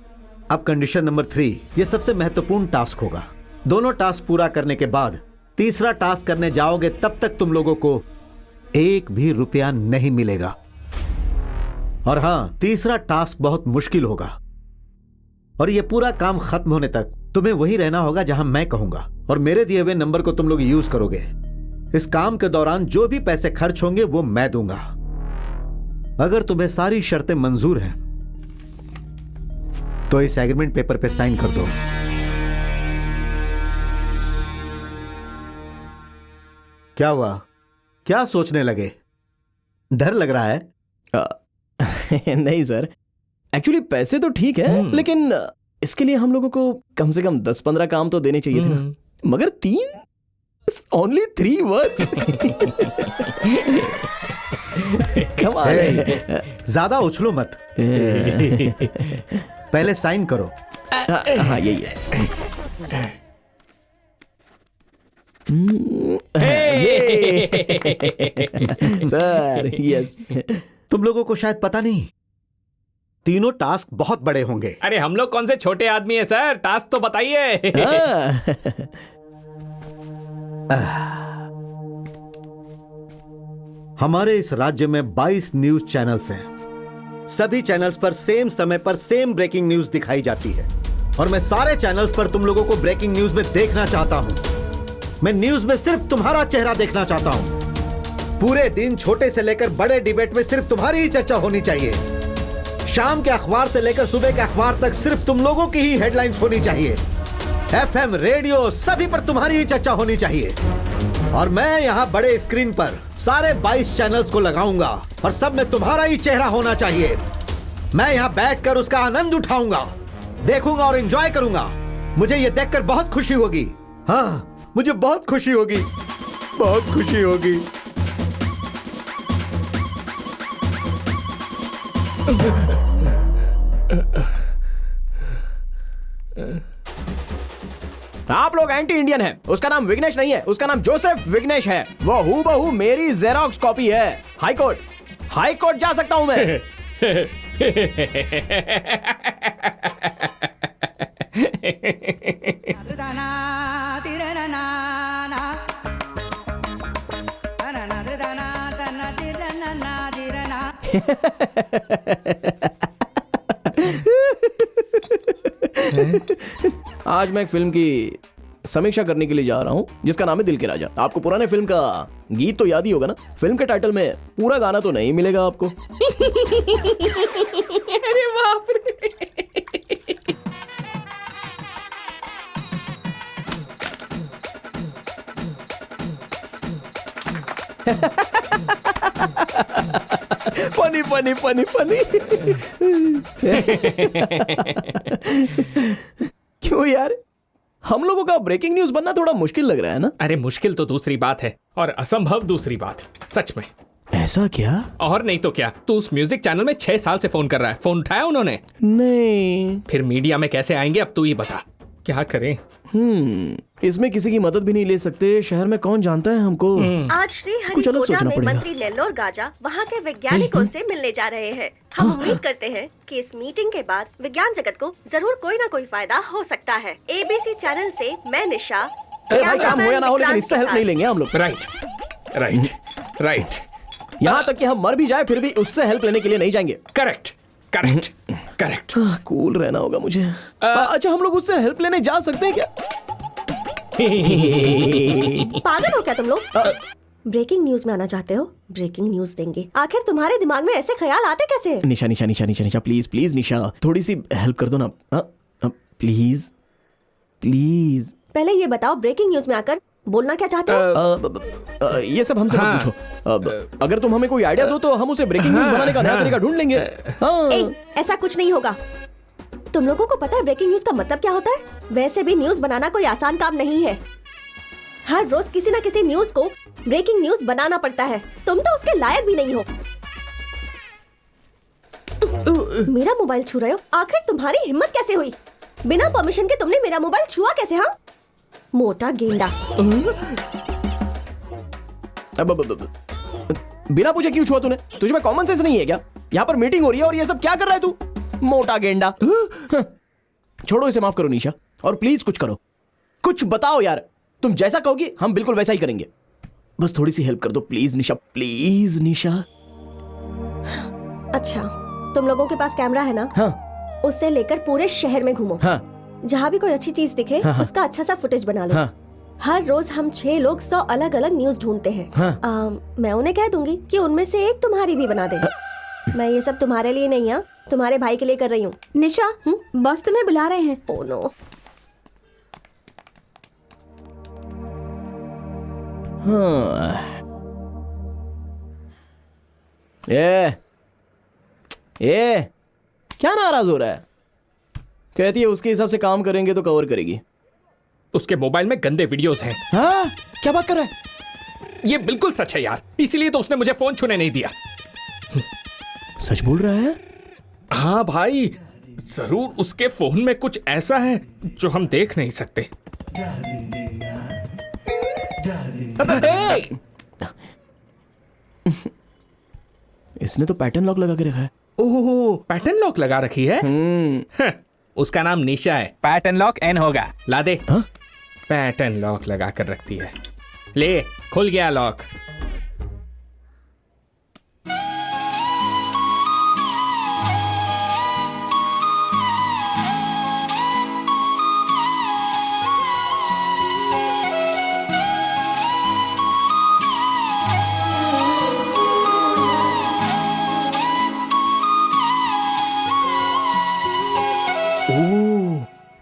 अब कंडीशन नंबर 3, यह सबसे महत्वपूर्ण टास्क होगा। दोनों टास्क पूरा करने के बाद तीसरा टास्क करने जाओगे तब तक तुम लोगों को एक भी रुपया नहीं मिलेगा। और हां, तीसरा टास्क बहुत मुश्किल होगा और यह पूरा काम खत्म होने तक तुम्हें वही रहना होगा जहां मैं कहूंगा, और मेरे दिए हुए नंबर को तुम लोग यूज करोगे। इस काम के दौरान जो भी पैसे खर्च होंगे वो मैं दूंगा। अगर तुम्हें सारी शर्तें मंजूर हैं तो इस एग्रीमेंट पेपर पे साइन कर दो। क्या हुआ? क्या सोचने लगे? डर लग रहा है? नहीं सर, एक्चुअली पैसे तो ठीक है, लेकिन इसके लिए हम लोगों को कम से कम 10-15 काम तो देने चाहिए थे ना। मगर 3, ओनली 3 वर्ड्स। ज्यादा उछलो मत। पहले साइन करो। हाँ यही है। Sir yes. तुम लोगों को शायद पता नहीं, तीनों टास्क बहुत बड़े होंगे। अरे हम लोग कौन से छोटे आदमी हैं सर, टास्क तो बताइए। हमारे इस राज्य में 22 न्यूज चैनल्स हैं। सभी चैनल्स पर सेम समय पर सेम ब्रेकिंग न्यूज दिखाई जाती है, और मैं सारे चैनल्स पर तुम लोगों को ब्रेकिंग न्यूज में देखना चाहता हूं। मैं न्यूज में सिर्फ तुम्हारा चेहरा देखना चाहता हूं। पूरे दिन छोटे से लेकर बड़े डिबेट में सिर्फ तुम्हारी ही चर्चा होनी चाहिए। शाम के अखबार से लेकर सुबह के अखबार तक सिर्फ तुम लोगों की ही हेडलाइंस होनी चाहिए। एफएम, रेडियो, सभी पर तुम्हारी ही चर्चा होनी चाहिए। और मैं यहाँ बड़े स्क्रीन पर सारे 22 चैनल्स को लगाऊंगा और सब में तुम्हारा ही चेहरा होना चाहिए। मैं यहाँ बैठकर उसका आनंद उठाऊंगा, देखूंगा और एंजॉय करूंगा। मुझे ये देखकर बहुत खुशी होगी। हाँ, मुझे बहुत खुशी होगी, बहुत खुशी होगी। आप लोग एंटी इंडियन हैं। उसका नाम विघ्नेश नहीं है, उसका नाम जोसेफ विघ्नेश है। वो हूबहू मेरी जेरोक्स कॉपी है। हाई कोर्ट जा सकता हूं मैं। आज मैं एक फिल्म की समीक्षा करने के लिए जा रहा हूं जिसका नाम है दिल के राजा। आपको पुराने फिल्म का गीत तो याद ही होगा ना। फिल्म के टाइटल में पूरा गाना तो नहीं मिलेगा आपको। अरे बाप रे। Funny funny funny funny. क्यों यार, हम लोगों का ब्रेकिंग न्यूज बनना थोड़ा मुश्किल लग रहा है ना? अरे मुश्किल तो दूसरी बात है और असंभव दूसरी बात। सच में। ऐसा क्या? और नहीं तो क्या। तू उस म्यूजिक चैनल में 6 साल से फोन कर रहा है। फोन उठाया उन्होंने? नहीं। फिर मीडिया में कैसे आएंगे अब तू ही बता। क्या करें? इसमें किसी की मदद भी नहीं ले सकते। शहर में कौन जानता है हमको। आज श्री कुछ अलग हरिकोटा सोचना में पड़ेगा। मंत्री नेल्लोर गाजा वहाँ के वैज्ञानिकों से मिलने जा रहे हैं। हम उम्मीद करते हैं कि इस मीटिंग के बाद विज्ञान जगत को जरूर कोई ना कोई फायदा हो सकता है। ABC चैनल से मैं निशा। अरे भाई काम हो या ना हो लेकिन इससे हेल्प नहीं लेंगे हम लोग। Right right right. यहाँ तक कि हम मर भी जाए फिर भी उससे हेल्प लेने के लिए नहीं जाएंगे। Correct correct correct. कूल रहना होगा मुझे। अच्छा हम लोग उससे हेल्प लेने जा सकते हैं क्या? पागल हो क्या तुम लोग? ब्रेकिंग न्यूज में आना चाहते हो? ब्रेकिंग न्यूज देंगे। आखिर तुम्हारे दिमाग में ऐसे ख्याल आते कैसे? निशा निशा निशा निशा निशा प्लीज प्लीज निशा थोड़ी सी हेल्प कर दो ना। Please please. पहले ये बताओ ब्रेकिंग न्यूज में आकर बोलना क्या चाहते हो? ये सब हमसे मत पूछो। अगर तुम हमें कोई आइडिया दो तो हम उसे ब्रेकिंग न्यूज बनाने का नया तरीका ढूंढ लेंगे। ऐसा कुछ नहीं होगा। तुम लोगों को पता है ब्रेकिंग न्यूज का मतलब क्या होता है? वैसे भी न्यूज बनाना कोई आसान काम नहीं है। हर रोज किसी न किसी न्यूज को ब्रेकिंग न्यूज बनाना पड़ता है। तुम तो उसके लायक भी नहीं हो। मेरा मोबाइल छू रहे हो? आखिर तुम्हारी हिम्मत कैसे हुई? बिना परमिशन के तुमने मेरा मोबाइल छुआ कैसे? हाँ मोटा गेंडा। बिना पूछे क्यों छुआ तूने? तुझे में कॉमन सेंस नहीं है क्या? यहाँ पर मीटिंग हो रही है और ये सब क्या कर रहा है तू? मोटा गेंडा। छोड़ो इसे, माफ करो निशा और प्लीज कुछ करो, कुछ बताओ यार। तुम जैसा कहोगी हम बिल्कुल वैसा ही करेंगे। बस थोड़ी सी हेल्प कर दो प्लीज निशा, प्लीज निशा। अच्छा तुम लोगों के पास कैमरा है ना? हाँ। उससे लेकर पूरे शहर में घूमो। हाँ। जहाँ भी कोई अच्छी चीज दिखे उसका अच्छा सा फुटेज बना लो। हर रोज हम 6 लोग 100 अलग अलग न्यूज ढूंढते हैं। मैं उन्हें कह दूंगी कि उनमें से एक तुम्हारी भी बना दे। मैं ये सब तुम्हारे लिए नहीं, तुम्हारे भाई के लिए कर रही हूँ। निशा बॉस तुम्हें बुला रहे हैं। Oh no. ये क्या नाराज हो रहा है? कहती है उसके हिसाब से काम करेंगे तो कवर करेगी। उसके मोबाइल में गंदे वीडियोस हैं। हाँ क्या बात कर रहा है? ये बिल्कुल सच है यार, इसीलिए तो उसने मुझे फोन छूने नहीं दिया। सच बोल रहा है? हाँ भाई जरूर उसके फोन में कुछ ऐसा है जो हम देख नहीं सकते। इसने तो पैटर्न लॉक लगा के रखा है। ओह पैटर्न लॉक लगा रखी है। उसका नाम निशा है, पैटर्न लॉक N होगा। ला दे। पैटर्न लॉक लगा कर रखती है। ले खुल गया लॉक।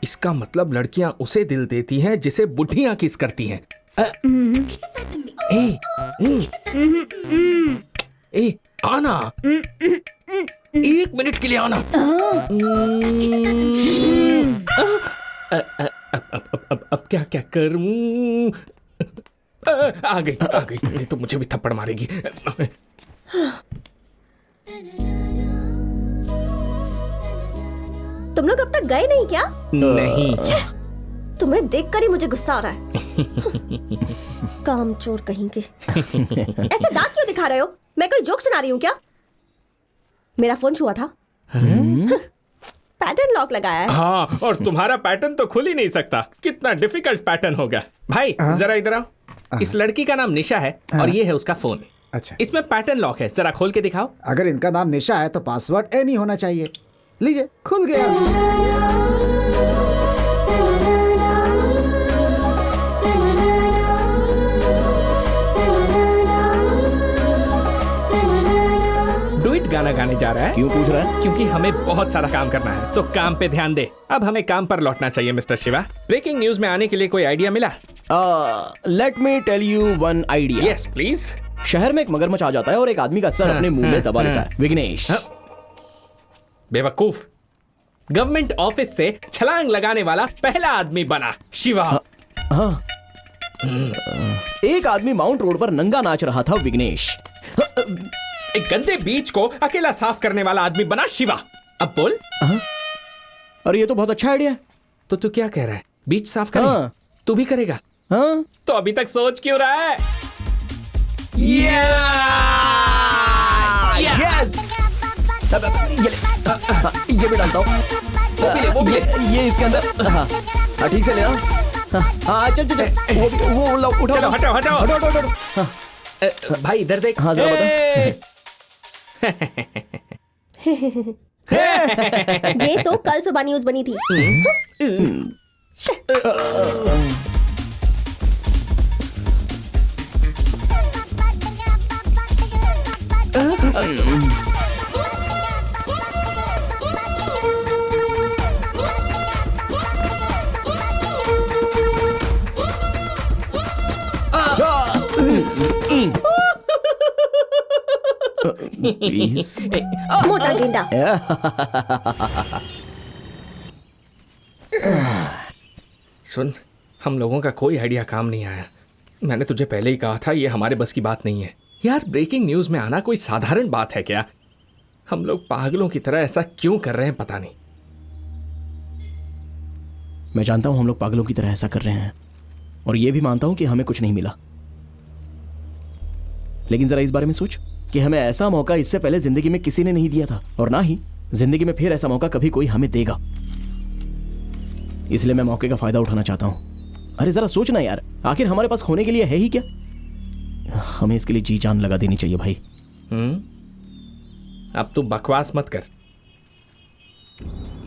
इसका मतलब लड़कियां उसे दिल देती हैं जिसे बुढ़ियां किस करती हैं। ए आना, 1 मिनट के लिए आना। अब क्या क्या करूं? आ गई नहीं तो मुझे भी थप्पड़ मारेगी। तुम लोग अब तक गए नहीं क्या? नहीं। तुम्हें देखकर ही मुझे गुस्सा आ रहा है। कामचोर कहीं के। ऐसे दांत क्यों दिखा रहे हो? मैं कोई जोक सुना रही हूँ क्या? मेरा फोन छुआ था। पैटर्न लॉक लगाया है। हाँ और तुम्हारा पैटर्न तो खुल ही नहीं सकता। कितना डिफिकल्ट पैटर्न होगा। भाई जरा इधर आओ। इस लड़की का नाम निशा है और ये है उसका फोन। अच्छा इसमें पैटर्न लॉक है, जरा खोल के दिखाओ। अगर इनका नाम निशा है तो पासवर्ड N ही होना चाहिए। लीजिए खुल गया। डुइट गाना गाने जा रहा है। क्यों पूछ रहा है? क्योंकि हमें बहुत सारा काम करना है, तो काम पे ध्यान दे। अब हमें काम पर लौटना चाहिए मिस्टर शिवा। ब्रेकिंग न्यूज में आने के लिए कोई आइडिया मिला? Let me tell you one idea. Yes please. शहर में एक मगरमच्छ आ जाता है और एक आदमी का सर अपने मुंह में दबा लेता है। विघ्नेश। बेवकूफ, गवर्नमेंट ऑफिस से छलांग लगाने वाला पहला आदमी बना शिवा। हाँ। एक आदमी माउंट रोड पर नंगा नाच रहा था। विघ्नेश। एक गंदे बीच को अकेला साफ करने वाला आदमी बना शिवा। अब बोल। अरे ये तो बहुत अच्छा आइडिया है। तो तू क्या कह रहा है? बीच साफ करें? हाँ। तू भी करेगा? हाँ तो अभी तक सोच क्यों रहा है? यस ये भी डालता हूँ। ये इसके अंदर। हाँ ठीक से लेना। हाँ चल चल चल वो उठा चलो, हटाओ हटाओ हटो हटो हटो। भाई इधर देख। हाँ, जरा बता। ये तो कल सुबह न्यूज बनी थी। प्लीज। मोटा गेंडा। सुन, हम लोगों का कोई आइडिया काम नहीं आया। मैंने तुझे पहले ही कहा था ये हमारे बस की बात नहीं है। यार ब्रेकिंग न्यूज में आना कोई साधारण बात है क्या? हम लोग पागलों की तरह ऐसा क्यों कर रहे हैं पता नहीं। मैं जानता हूं हम लोग पागलों की तरह ऐसा कर रहे हैं और ये भी मानता हूं कि हमें कुछ नहीं मिला, लेकिन जरा इस बारे में सोच कि हमें ऐसा मौका इससे पहले जिंदगी में किसी ने नहीं दिया था और ना ही जिंदगी में फिर ऐसा मौका कभी कोई हमें देगा। इसलिए मैं मौके का फायदा उठाना चाहता हूं। अरे जरा सोचना यार, आखिर हमारे पास खोने के लिए है ही क्या? हमें इसके लिए जी जान लगा देनी चाहिए भाई। अब तू बकवास मत कर।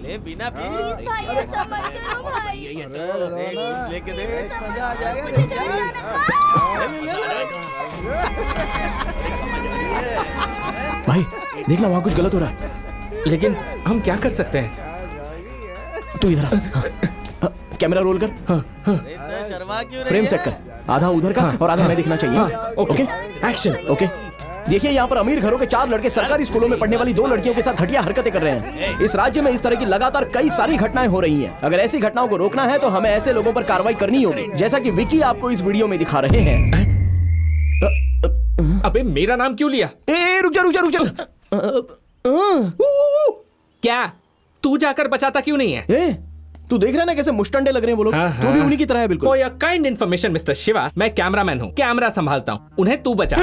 ले बिना भाई ऐसा मत करो भाई। लेके दे, मजा आ जाएगा। भाई देखना वहां कुछ गलत हो रहा है। लेकिन हम क्या कर सकते हैं? तू इधर आ। कैमरा रोल कर। शर्मा क्यों फ्रेम सेट कर, आधा उधर का और आधा मैं दिखना चाहिए। Okay action. ओके देखिए यहाँ पर अमीर घरों के 4 लड़के सरकारी स्कूलों में पढ़ने वाली 2 लड़कियों के साथ घटिया हरकतें कर रहे हैं। इस राज्य में इस तरह की लगातार कई सारी घटनाएं हो रही हैं। अगर ऐसी घटनाओं को रोकना है तो हमें ऐसे लोगों पर कार्रवाई करनी होगी, जैसा कि विकी आपको इस वीडियो में दिखा रहे हैं। अबे मेरा नाम क्यों लिया? रुक जा। क्या तू जाकर बचाता क्यों नहीं है? तू देख रहा है ना कैसे मुश्तंडे लग रहे हैं वो लोग। हाँ, तू भी उन्हीं की तरह है बिल्कुल। For your kind information mister Shiva, मैं कैमरामैन हूँ, कैमरा संभालता हूँ, उन्हें तू बचा।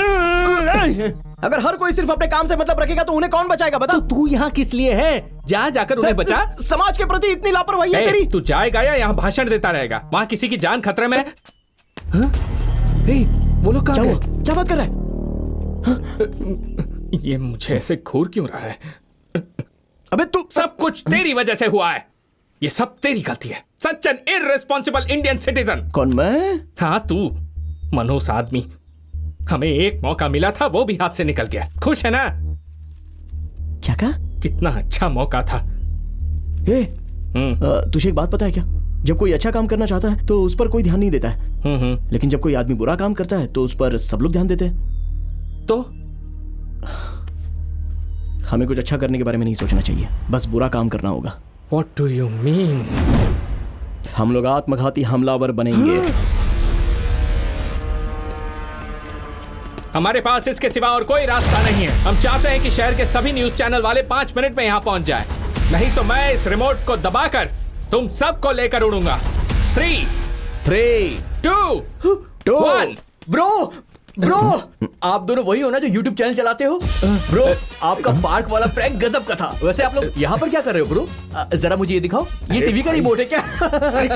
अगर हर कोई सिर्फ अपने काम से मतलब रखेगा तो उन्हें कौन बचाएगा बता? तो तू यहाँ किस लिए है? जाकर उन्हें बचा। समाज के प्रति इतनी लापरवाही है तेरी। तू जाएगा या यहाँ भाषण देता रहेगा? वहाँ किसी की जान खतरे में है। वो लोग कहाँ गए? क्या बात कर रहा है? ये मुझे ऐसे घूर क्यों रहा है? अबे तू, सब कुछ तेरी वजह से हुआ है। ये सब तेरी गलती है। Such an irresponsible Indian citizen. कौन मैं? हाँ तू, मनहूस आदमी। हमें एक मौका मिला था, वो भी हाथ से निकल गया। खुश है ना? क्या कहा? कितना अच्छा मौका था। तुझे एक बात पता है क्या? जब कोई अच्छा काम करना चाहता है तो उस पर कोई ध्यान नहीं देता है, लेकिन जब कोई आदमी बुरा काम करता है तो उस पर सब लोग ध्यान देते हैं। तो हमें कुछ अच्छा करने के बारे में नहीं सोचना चाहिए, बस बुरा काम करना होगा। What do you mean? हम लोग आत्मघाती हमलावर बनेंगे। हमारे पास इसके सिवा और कोई रास्ता नहीं है। हम चाहते हैं कि शहर के सभी न्यूज चैनल वाले 5 मिनट में यहाँ पहुंच जाए, नहीं तो मैं इस रिमोट को दबाकर तुम सबको लेकर उड़ूंगा। 3, 2, 1। ब्रो आप दोनों वही हो ना जो YouTube चैनल चलाते हो? ब्रो आपका पार्क वाला प्रैंक गजब का था। वैसे आप लोग यहाँ पर क्या कर रहे हो ब्रो? जरा मुझे ये दिखाओ, ये टीवी का रिमोट है क्या?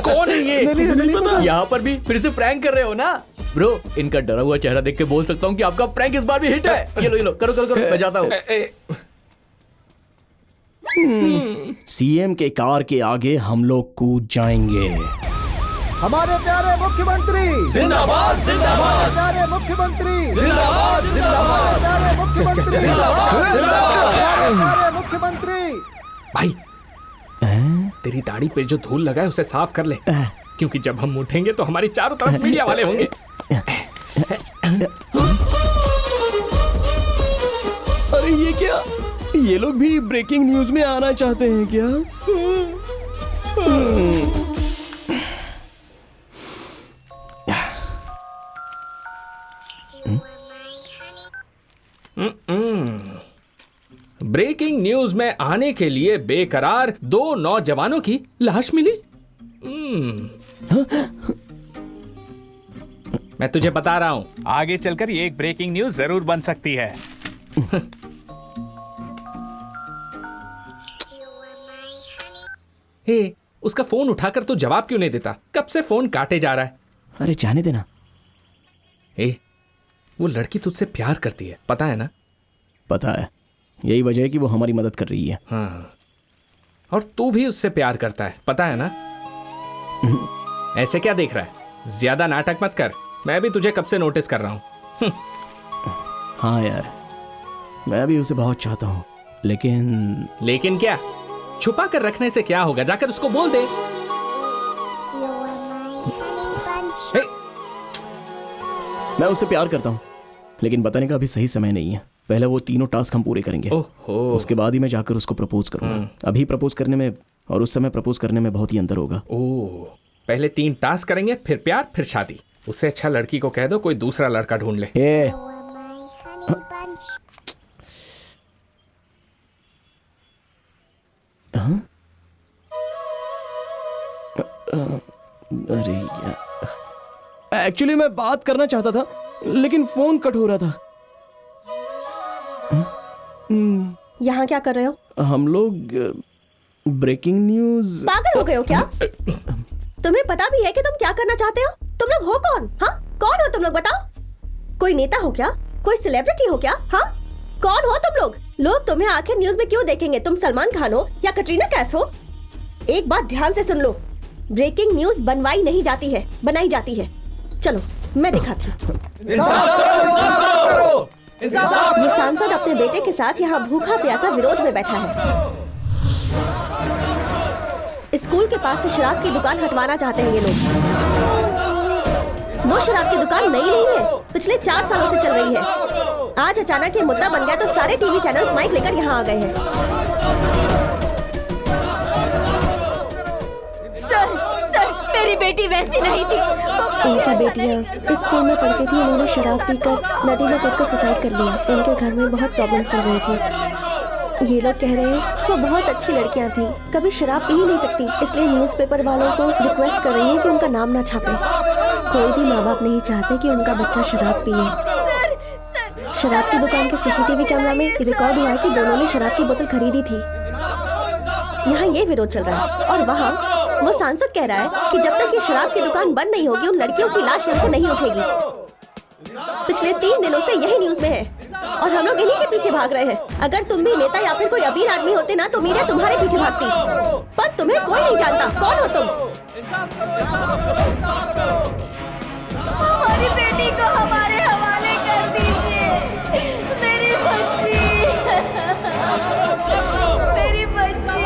कौन है ये? नहीं, यहाँ पर भी फिर से प्रैंक कर रहे हो ना ब्रो? इनका डरा हुआ चेहरा देख के बोल सकता हूँ कि आपका प्रैंक इस बार भी हिट है। ये लो करो मैं जाता हूँ। सीएम के कार के आगे हम लोग कूद जाएंगे। हमारे प्यारे मुख्यमंत्री जिंदाबाद जिंदाबाद, प्यारे मुख्यमंत्री जिंदाबाद जिंदाबाद, प्यारे मुख्यमंत्री प्यारे मुख्यमंत्री। भाई तेरी दाढ़ी पे जो धूल लगा है उसे साफ कर ले, क्योंकि जब हम उठेंगे तो हमारी चारों तरफ मीडिया वाले होंगे। अरे ये क्या? ये लोग भी ब्रेकिंग न्यूज में आना चाहते हैं क्या? ब्रेकिंग न्यूज में आने के लिए बेकरार 2 नौजवानों की लाश मिली। मैं तुझे बता रहा हूँ। आगे चलकर ये एक ब्रेकिंग न्यूज जरूर बन सकती है। हे, उसका फोन उठाकर तू जवाब क्यों नहीं देता? कब से फोन काटे जा रहा है। अरे जाने देना। हे, वो लड़की तुझसे प्यार करती है, पता है ना? पता है, यही वजह है कि वो हमारी मदद कर रही है। हाँ, और तू भी उससे प्यार करता है, पता है ना? ऐसे क्या देख रहा है? ज्यादा नाटक मत कर, मैं भी तुझे कब से नोटिस कर रहा हूँ। हाँ यार, मैं भी उसे बहुत चाहता हूँ, लेकिन क्या? छुपा कर रखने से क्या होगा? जाकर उसको बोल दे। हे, मैं उससे प्यार करता हूँ, लेकिन बताने का अभी सही समय नहीं है। पहले वो तीनों टास्क हम पूरे करेंगे, उसके बाद ही मैं जाकर उसको प्रपोज करूंगा। अभी प्रपोज करने में और उस समय प्रपोज करने में बहुत ही अंतर होगा। ओह, पहले 3 टास्क करेंगे, फिर प्यार, फिर शादी। उससे अच्छा लड़की को कह दो कोई दूसरा लड़का ढूंढ ले। अरे यार, एक्चुअली मैं बात करना चाहता था, लेकिन फोन कट हो रहा था। यहाँ क्या कर रहे हो? हम लोग ब्रेकिंग न्यूज। पागल हो गए हो क्या? तुम्हें पता भी है कि तुम क्या करना चाहते हो? तुम लोग हो कौन? हाँ, कौन हो तुम लोग, बताओ? कोई नेता हो क्या? कोई सेलिब्रिटी हो क्या? हाँ, कौन हो तुम लोग? लोग तुम्हें आखिर न्यूज में क्यों देखेंगे? तुम सलमान खान हो या कटरीना कैफ हो? एक बात ध्यान से सुन लो, ब्रेकिंग न्यूज बनवाई नहीं जाती है, बनाई जाती है। चलो मैं दिखाती हूँ। ये सांसद अपने बेटे के साथ यहाँ भूखा प्यासा विरोध में बैठा है। स्कूल के पास से शराब की दुकान हटवाना चाहते हैं ये लोग। वो शराब की दुकान नई नहीं है, पिछले 4 सालों से चल रही है। आज अचानक ये मुद्दा बन गया तो सारे टीवी चैनल्स माइक लेकर यहाँ आ गए हैं। सर, मेरी बेटी वैसी नहीं थी। उनकी बेटियाँ स्कूल में पढ़ती थी, उन्होंने शराब पीकर नदी में कूदकर सुसाइड कर लिया। इनके घर में बहुत प्रॉब्लम्स चल रही थी। ये लोग कह रहे हैं वो बहुत अच्छी लड़कियाँ थी, कभी शराब पी ही नहीं सकती, इसलिए न्यूज़पेपर वालों को रिक्वेस्ट कर रही है कि उनका नाम ना छापे। कोई भी माँ बाप नहीं चाहते कि उनका बच्चा शराब पिए। शराब की दुकान के सीसीटीवी कैमरा में रिकॉर्ड हुआ है कि दोनों ने शराब की बोतल खरीदी थी। यहाँ ये विरोध चल रहा है और वहाँ वो सांसद कह रहा है कि जब तक ये शराब की दुकान बंद नहीं होगी उन लड़कियों की लाश यहाँ से नहीं उठेगी। पिछले 3 दिनों से यही न्यूज में है और हम लोग इन्हीं के पीछे भाग रहे हैं। अगर तुम भी नेता या फिर कोई अमीर आदमी होते ना तो मीडिया तुम्हारे पीछे भागती, पर तुम्हें कोई नहीं जानता। कौन हो तुम? हमारी बेटी को हमारे हवाले कर दीजिए। मेरी बच्ची, मेरी बच्ची।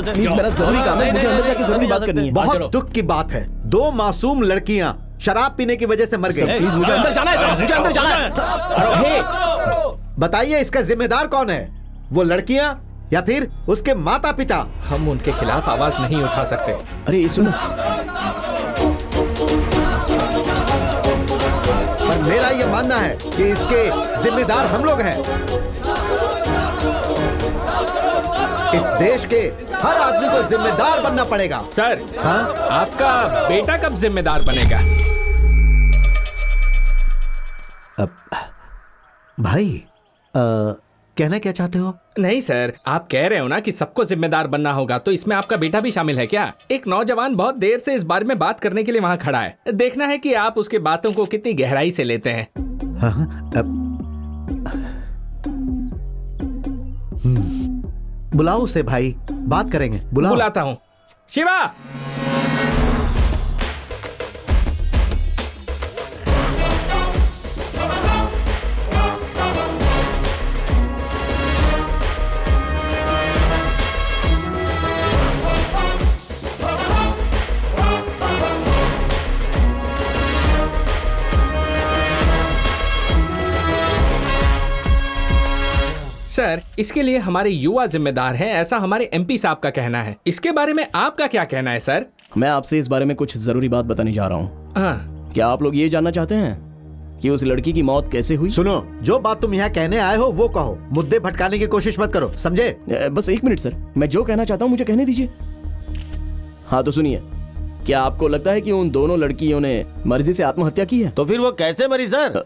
प्लीज, मेरा जरूरी काम है, मुझे अंदर जाके जरूरी बात करनी है। बहुत दुख की बात है, 2 मासूम लड़कियां शराब पीने की वजह से मर गई। प्लीज मुझे अंदर जाना है, मुझे अंदर जाना है। बताइए इसका जिम्मेदार कौन है? वो लड़कियां या फिर उसके माता पिता? हम उनके खिलाफ आवाज नहीं उठा सकते। अरे सुनो, पर मेरा ये मानना है कि इसके जिम्मेदार हम लोग हैं। इस देश के हर आदमी को जिम्मेदार बनना पड़ेगा। सर, हाँ? आपका बेटा कब जिम्मेदार बनेगा? भाई, कहना क्या चाहते हो? नहीं सर, आप कह रहे हो ना कि सबको जिम्मेदार बनना होगा, तो इसमें आपका बेटा भी शामिल है क्या? एक नौजवान बहुत देर से इस बारे में बात करने के लिए वहाँ खड़ा है। देखना है कि आप उसके बातों को कितनी गहराई से लेते हैं। बुलाओ उसे भाई, बात करेंगे। बुलाता हूँ। शिवा, सर, इसके लिए हमारे युवा जिम्मेदार हैं, ऐसा हमारे एमपी साहब का कहना है। इसके बारे में आपका क्या कहना है सर? मैं आपसे इस बारे में कुछ जरूरी बात बताने जा रहा हूँ। हाँ। क्या आप लोग ये जानना चाहते हैं कि उस लड़की की मौत कैसे हुई? सुनो, जो बात तुम यहाँ कहने आए हो वो कहो, मुद्दे भटकाने की कोशिश मत करो, समझे? बस 1 मिनट सर, मैं जो कहना चाहता हूँ मुझे कहने दीजिए। हाँ तो सुनिए, क्या आपको लगता है कि उन दोनों लड़कियों ने मर्जी से आत्महत्या की है? तो फिर वो कैसे मरी सर?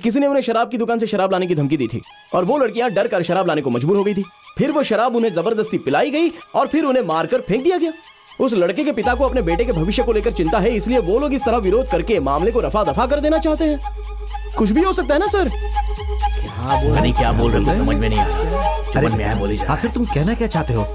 किसी ने उन्हें शराब की दुकान से शराब लाने की धमकी दी थी और वो लड़कियां डर कर शराब लाने को मजबूर हो गई थी। फिर वो शराब उन्हें जबरदस्ती पिलाई गई और फिर उन्हें मारकर फेंक दिया गया। उस लड़के के पिता को अपने बेटे के भविष्य को लेकर चिंता है, इसलिए वो लोग इस तरह विरोध करके मामले को रफा दफा कर देना चाहते हैं। कुछ भी हो सकता है ना सर? नहीं, क्या बोल रहे हो समझ में नहीं आ रहा। समझ में आया, बोली जा। आखिर तुम कहना क्या चाहते हो?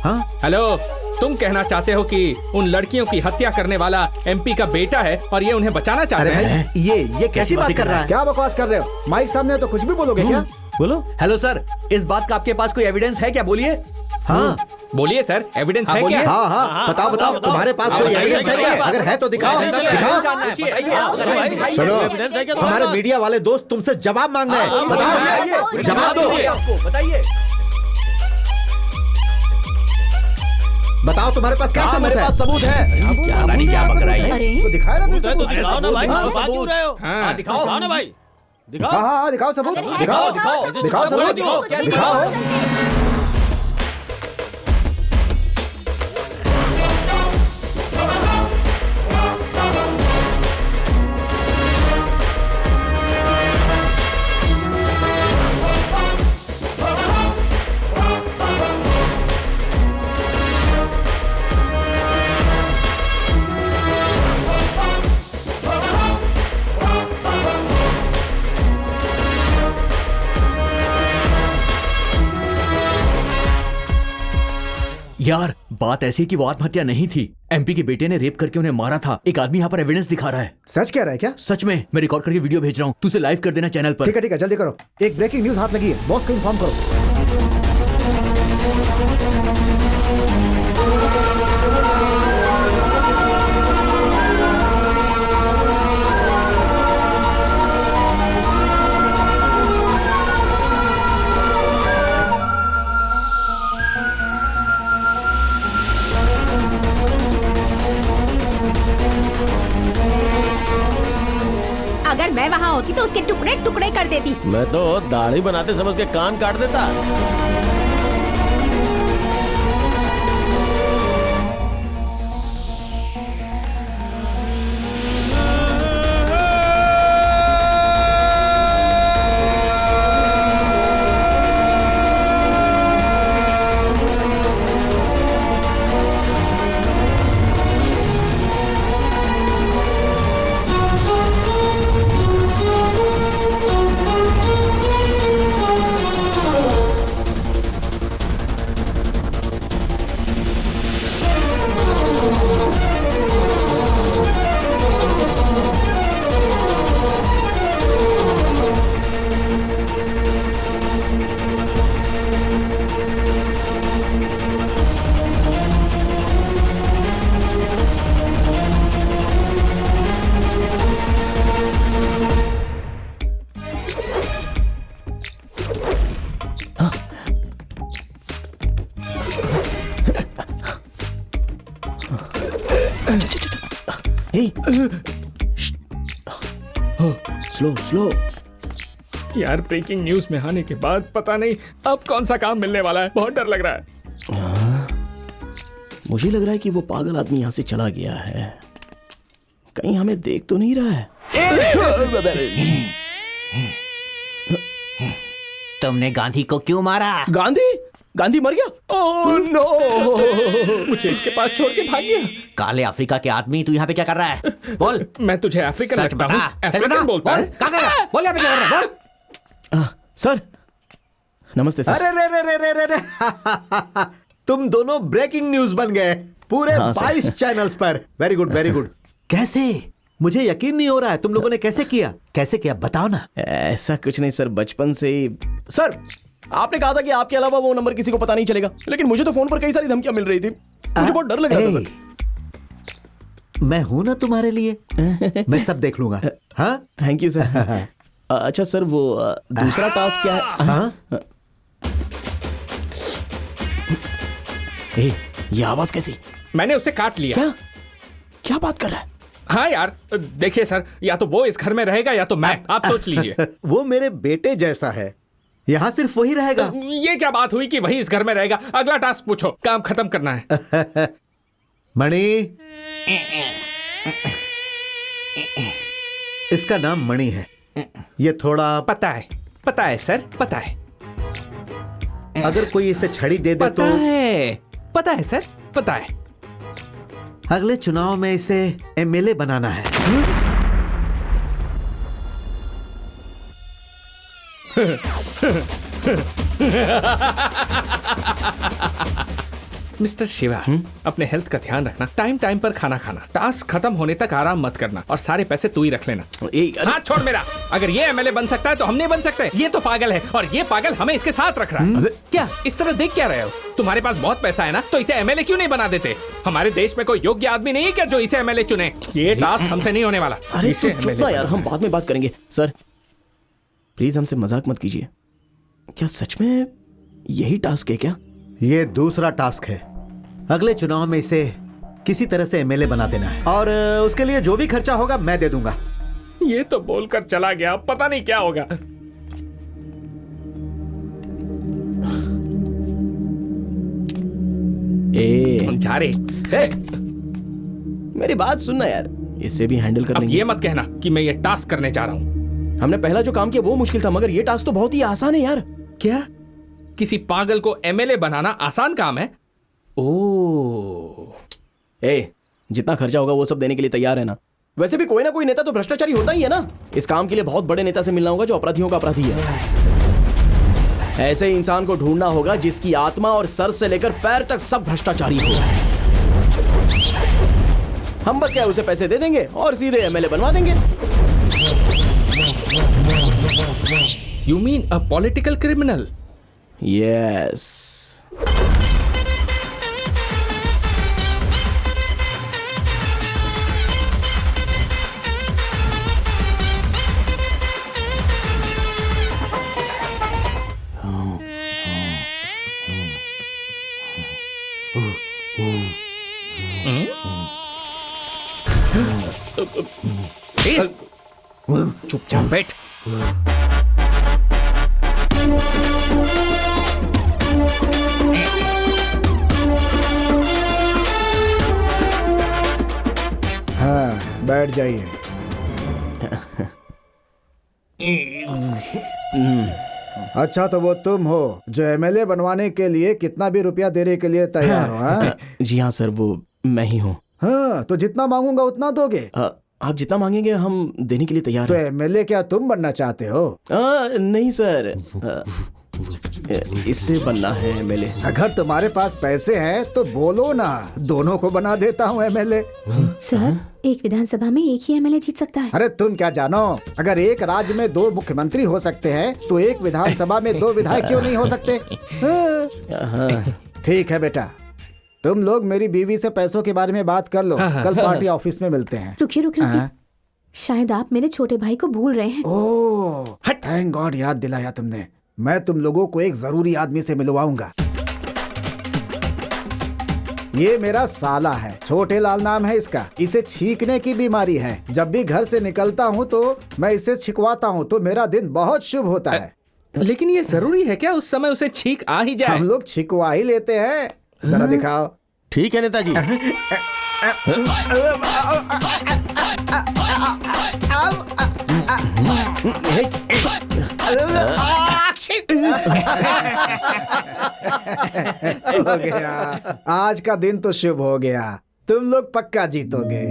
हाँ हेलो, तुम कहना चाहते हो कि उन लड़कियों की हत्या करने वाला एमपी का बेटा है और ये उन्हें बचाना चाहते हैं? ये कैसी बात कर रहा है? क्या बकवास कर रहे हो? माइक सामने तो कुछ भी बोलोगे क्या? बोलो। हेलो सर, इस बात का आपके पास कोई एविडेंस है क्या? बोलिए। हाँ बोलिए सर, एविडेंस है क्या? हाँ, बताओ, तुम्हारे पास कोई एविडेंस है क्या? अगर है तो दिखाओ। सुनो, हमारे मीडिया वाले दोस्त तुमसे जवाब मांग रहे हैं, बताओ, जवाब दो। बताइए। बताओ तुम्हारे पास क्या सबूत है? सबूत है। पता नहीं क्या बक रहा है। अरे तो दिखाए ना फिर तो सबूत। दिखाओ ना भाई, छुपा क्यों रहे हो? हाँ, दिखाओ ना भाई, दिखाओ। हाँ, दिखाओ सबूत। दिखाओ सबूत। दिखाओ। यार, बात ऐसी कि वो आत्महत्या नहीं थी। एमपी के बेटे ने रेप करके उन्हें मारा था। एक आदमी यहाँ पर एविडेंस दिखा रहा है। सच कह रहा है क्या? सच में, मैं रिकॉर्ड करके वीडियो भेज रहा हूँ, तू उसे लाइव कर देना चैनल पर। ठीक है, जल्दी करो। एक ब्रेकिंग न्यूज हाथ लगी है, बॉस को इन्फॉर्म करो। अगर मैं वहाँ होती तो उसके टुकड़े टुकड़े कर देती। मैं तो दाढ़ी बनाते समझ के कान काट देता। स्लो। यार, ब्रेकिंग न्यूज में आने के बाद पता नहीं अब कौन सा काम मिलने वाला है। बहुत डर लग रहा है। मुझे लग रहा है कि वो पागल आदमी यहाँ से चला गया है। कहीं हमें देख तो नहीं रहा है? तुमने गांधी को क्यों मारा? गांधी मर गया? Oh no! मुझे इसके पास छोड़ के भाग गया। काले अफ्रीका के आदमी, तू यहाँ पे क्या कर रहा है? बोल। मैं तुझे अफ्रीकन सच लगता हूँ? बता। अफ्रीकन बोलता है? क्या कर रहा है? बोल यहाँ पे क्या कर रहा है? बोल। सर, नमस्ते सर। अरे रे। तुम दोनों ब्रेकिंग न्यूज बन गए पूरे 22 चैनल्स पर। Very good. कैसे? मुझे यकीन नहीं हो रहा है। तुम लोगों ने कैसे किया? बताओ ना। ऐसा कुछ नहीं सर, बचपन से ही। सर, आपने कहा था कि आपके अलावा वो नंबर किसी को पता नहीं चलेगा, लेकिन मुझे तो फोन पर कई सारी धमकियां मिल रही थी। मुझे बहुत डर लग रहा था सर। मैं हूं ना तुम्हारे लिए। मैं सब देख लूंगा। हाँ, थैंक यू सर। अच्छा सर, वो दूसरा टास्क क्या है? हाँ? ए, ये आवाज कैसी? मैंने उसे काट लिया। क्या बात कर रहा है? हाँ यार, देखिए सर, या तो वो इस घर में रहेगा या तो मैं, आप सोच लीजिए। वो मेरे बेटे जैसा है, यहाँ सिर्फ वही रहेगा। ये क्या बात हुई कि वही इस घर में रहेगा? अगला टास्क पूछो, काम खत्म करना है। मणि, इसका नाम मणि है। ये थोड़ा पता है सर, पता है। अगर कोई इसे छड़ी दे दे तो पता है सर, पता है। अगले चुनाव में इसे एमएलए बनाना है। मिस्टर शिवा, अपने हेल्थ का ध्यान रखना, टाइम टाइम पर खाना खाना, टास्क खत्म होने तक आराम मत करना और सारे पैसे तू ही रख लेना। हाथ छोड़ मेरा। अगर ये एमएलए बन सकता है तो हम नहीं बन सकते। ये तो पागल है और ये पागल हमें इसके साथ रख रहा है। क्या इस तरह देख क्या रहे हो? तुम्हारे पास बहुत पैसा है ना, तो इसे एमएलए क्यों नहीं बना देते? हमारे देश में कोई योग्य आदमी नहीं है क्या जो इसे एमएलए चुने? ये टास्क हमसे नहीं होने वाला। अरे चुप ना यार, हम बाद में बात करेंगे। सर प्लीज हमसे मजाक मत कीजिए। क्या सच में यही टास्क है क्या? ये दूसरा टास्क है। अगले चुनाव में इसे किसी तरह से एमएलए बना देना है और उसके लिए जो भी खर्चा होगा मैं दे दूंगा। ये तो बोलकर चला गया, पता नहीं क्या होगा। जा रे। मेरी बात सुनना यार, इसे भी हैंडल कर लेंगे। ये मत कहना कि मैं ये टास्क करने जा रहा हूँ। हमने पहला जो काम किया वो मुश्किल था, मगर ये टास्क तो बहुत ही आसान है यार। क्या किसी पागल को एमएलए बनाना आसान काम है? जितना खर्चा होगा वो सब देने के लिए तैयार है ना? वैसे भी कोई ना कोई नेता तो भ्रष्टाचारी होता ही है ना। इस काम के लिए बहुत बड़े नेता से मिलना होगा जो अपराधियों का अपराधी है। ऐसे इंसान को ढूंढना होगा जिसकी आत्मा और सर से लेकर पैर तक सब भ्रष्टाचारी हो। हम बस क्या उसे पैसे दे देंगे और सीधे एमएलए बनवा देंगे। You mean a political criminal? Yes. चुपचाप बैठ। हाँ, बैठ जाइए। अच्छा, तो वो तुम हो जो एमएलए बनवाने के लिए कितना भी रुपया देने के लिए तैयार हो? हाँ? जी हाँ सर, वो मैं ही हूँ। हाँ, तो जितना मांगूंगा उतना दोगे? आप जितना मांगेंगे हम देने के लिए तैयार तो हैं। एमएलए क्या तुम बनना चाहते हो? नहीं सर, इससे बनना है एमएलए। अगर तुम्हारे पास पैसे हैं तो बोलो ना, दोनों को बना देता हूँ एमएलए। सर, एक विधानसभा में एक ही एमएलए जीत सकता है। अरे तुम क्या जानो, अगर एक राज्य में 2 मुख्यमंत्री हो सकते हैं तो एक विधानसभा में 2 विधायक क्यों नहीं हो सकते? ठीक है बेटा, तुम लोग मेरी बीवी से पैसों के बारे में बात कर लो। कल पार्टी ऑफिस में मिलते हैं। रुकिए। शायद आप मेरे छोटे भाई को भूल रहे हैं। ओह, थैंक गॉड, याद दिलाया तुमने। मैं तुम लोगों को एक जरूरी आदमी से मिलवाऊंगा। ये मेरा साला है, छोटे लाल नाम है इसका। इसे छींकने की बीमारी है। जब भी घर से निकलता हूँ तो मैं इसे छिकवाता हूँ तो मेरा दिन बहुत शुभ होता है। लेकिन ये जरूरी है क्या उस समय उसे छींक आ ही जाए? हम लोग छिकवा ही लेते हैं। जरा दिखाओ। ठीक है नेताजी। हो गया, आज का दिन तो शुभ हो गया। तुम लोग पक्का जीतोगे।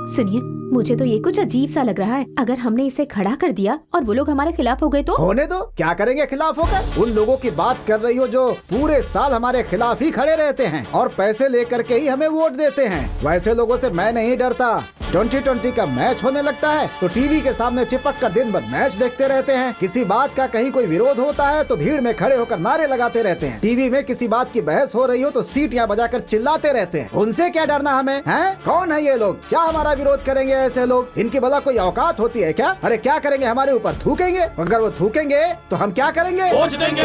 सुनिए, मुझे तो ये कुछ अजीब सा लग रहा है। अगर हमने इसे खड़ा कर दिया और वो लोग हमारे खिलाफ हो गए तो? होने दो, क्या करेंगे खिलाफ होकर? उन लोगों की बात कर रही हो जो पूरे साल हमारे खिलाफ ही खड़े रहते हैं और पैसे लेकर के ही हमें वोट देते हैं। वैसे लोगों से मैं नहीं डरता। 2020 का मैच होने लगता है तो टीवी के सामने चिपक कर दिन भर मैच देखते रहते हैं। किसी बात का कहीं कोई विरोध होता है तो भीड़ में खड़े होकर नारे लगाते रहते हैं। टीवी में किसी बात की बहस हो रही हो तो सीटियां बजाकर चिल्लाते रहते हैं। उनसे क्या डरना हमें? हैं? कौन है ये लोग? क्या हमारा विरोध करेंगे ऐसे लोग? इनकी भला कोई औकात होती है क्या? अरे क्या करेंगे, हमारे ऊपर थूकेंगे? अगर वो थूकेंगे तो हम क्या करेंगे? वोट देंगे।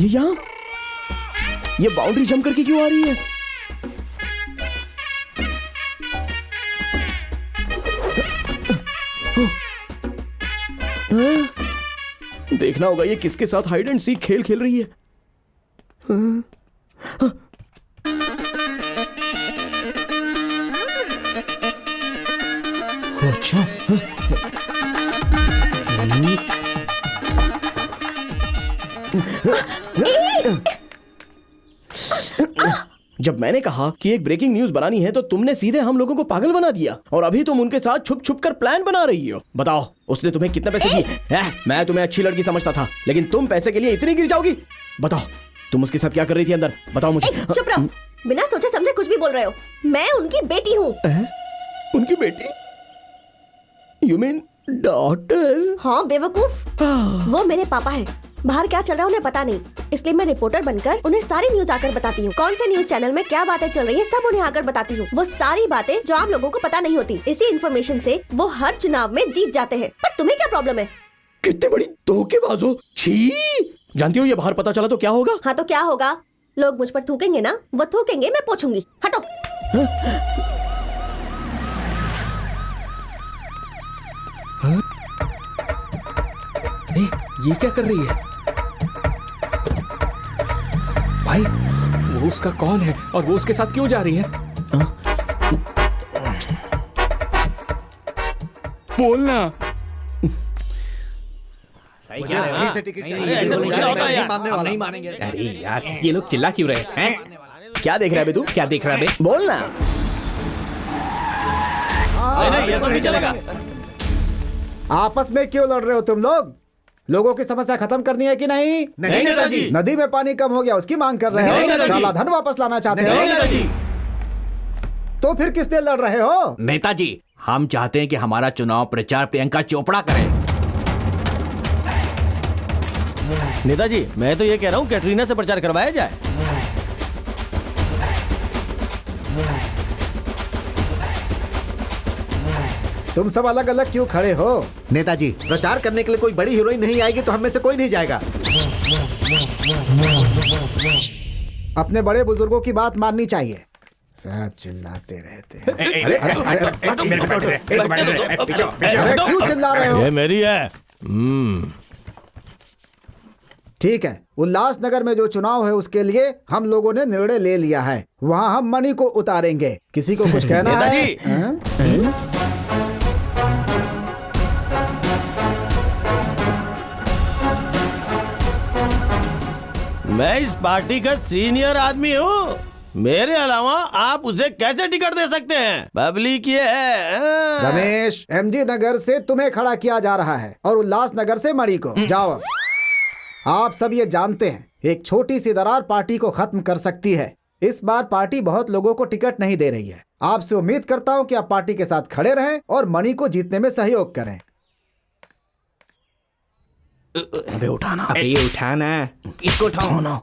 ये यहाँ, ये बाउंड्री जंप करके क्यों आ रही है? देखना होगा ये किसके साथ हाइड एंड सीक खेल खेल रही है। अच्छा, जब मैंने कहा कि एक ब्रेकिंग न्यूज बनानी है तो तुमने सीधे हम लोगों को पागल बना दिया, और अभी तुम उनके साथ छुप छुप कर प्लान बना रही हो। बताओ उसने तुम्हें कितने पैसे दिए? मैं तुम्हें अच्छी लड़की समझता था, लेकिन तुम पैसे के लिए इतनी गिर जाओगी? बताओ तुम उसके साथ क्या कर रही थी अंदर? बताओ मुझे। चुप रहो, बिना सोचे समझे कुछ भी बोल रहे हो। मैं उनकी बेटी हूँ। उनकी बेटी? You mean daughter? हाँ बेवकूफ, वो मेरे पापा हैं। बाहर क्या चल रहा है उन्हें पता नहीं, इसलिए मैं रिपोर्टर बनकर उन्हें सारी न्यूज आकर बताती हूँ। कौन से न्यूज चैनल में क्या बातें चल रही है सब उन्हें आकर बताती हूँ। वो सारी बातें जो आम लोगों को पता नहीं होती। इसी इन्फॉर्मेशन से वो हर चुनाव में जीत जाते हैं। पर तुम्हें क्या प्रॉब्लम है? कितनी बड़ी धोखेबाज हो। छी! जानती हो ये बाहर पता चला तो क्या होगा? हाँ तो क्या होगा? लोग मुझ पर थूकेंगे ना, वो थूकेंगे, मैं पूछूंगी। हटो। ये क्या कर रही है? भाई वो उसका कौन है और वो उसके साथ क्यों जा रही है? बोलना। नहीं मानेंगे। अरे यार ये लोग चिल्ला क्यों रहे हैं? क्या देख रहा है बे तू? क्या देख रहा है बे? बोलना। ये तो नहीं चलेगा। आपस में क्यों लड़ रहे हो तुम लोग? लोगों की समस्या खत्म करनी है कि नहीं? नहीं नेताजी। नदी में पानी कम हो गया उसकी मांग कर रहे नहीं हो? नेताजी। काला धन वापस लाना चाहते नहीं हो? नेताजी। तो फिर किस लिए लड़ रहे हो? नेताजी हम चाहते हैं कि हमारा चुनाव प्रचार प्रियंका चोपड़ा करे। नेताजी मैं तो ये कह रहा हूँ कैटरीना से प्रचार करवाया जाए। तुम सब अलग अलग क्यों खड़े हो? नेताजी प्रचार करने के लिए कोई बड़ी हीरोइन नहीं आएगी तो हम में से कोई नहीं जाएगा। अपने बड़े बुजुर्गों की बात माननी चाहिए। सब चिल्लाते रहते हैं। अरे क्यों चिल्ला रहे हो? ये मेरी है। ठीक है, उल्लासनगर में जो चुनाव है उसके लिए हम लोगों ने निर्णय ले लिया है। वहाँ हम मणि को उतारेंगे। किसी को कुछ कहना है? मैं इस पार्टी का सीनियर आदमी हूँ, मेरे अलावा आप उसे कैसे टिकट दे सकते हैं? पब्लिक ये है। रमेश, एमजी नगर से तुम्हें खड़ा किया जा रहा है और उल्लासनगर से मणि को। जाओ। आप सब ये जानते हैं एक छोटी सी दरार पार्टी को खत्म कर सकती है। इस बार पार्टी बहुत लोगों को टिकट नहीं दे रही है। आपसे उम्मीद करता हूँ कि आप पार्टी के साथ खड़े रहें और मणि को जीतने में सहयोग करें। अबे उठाना। अबे ये उठाना। इसको उठाओ ना।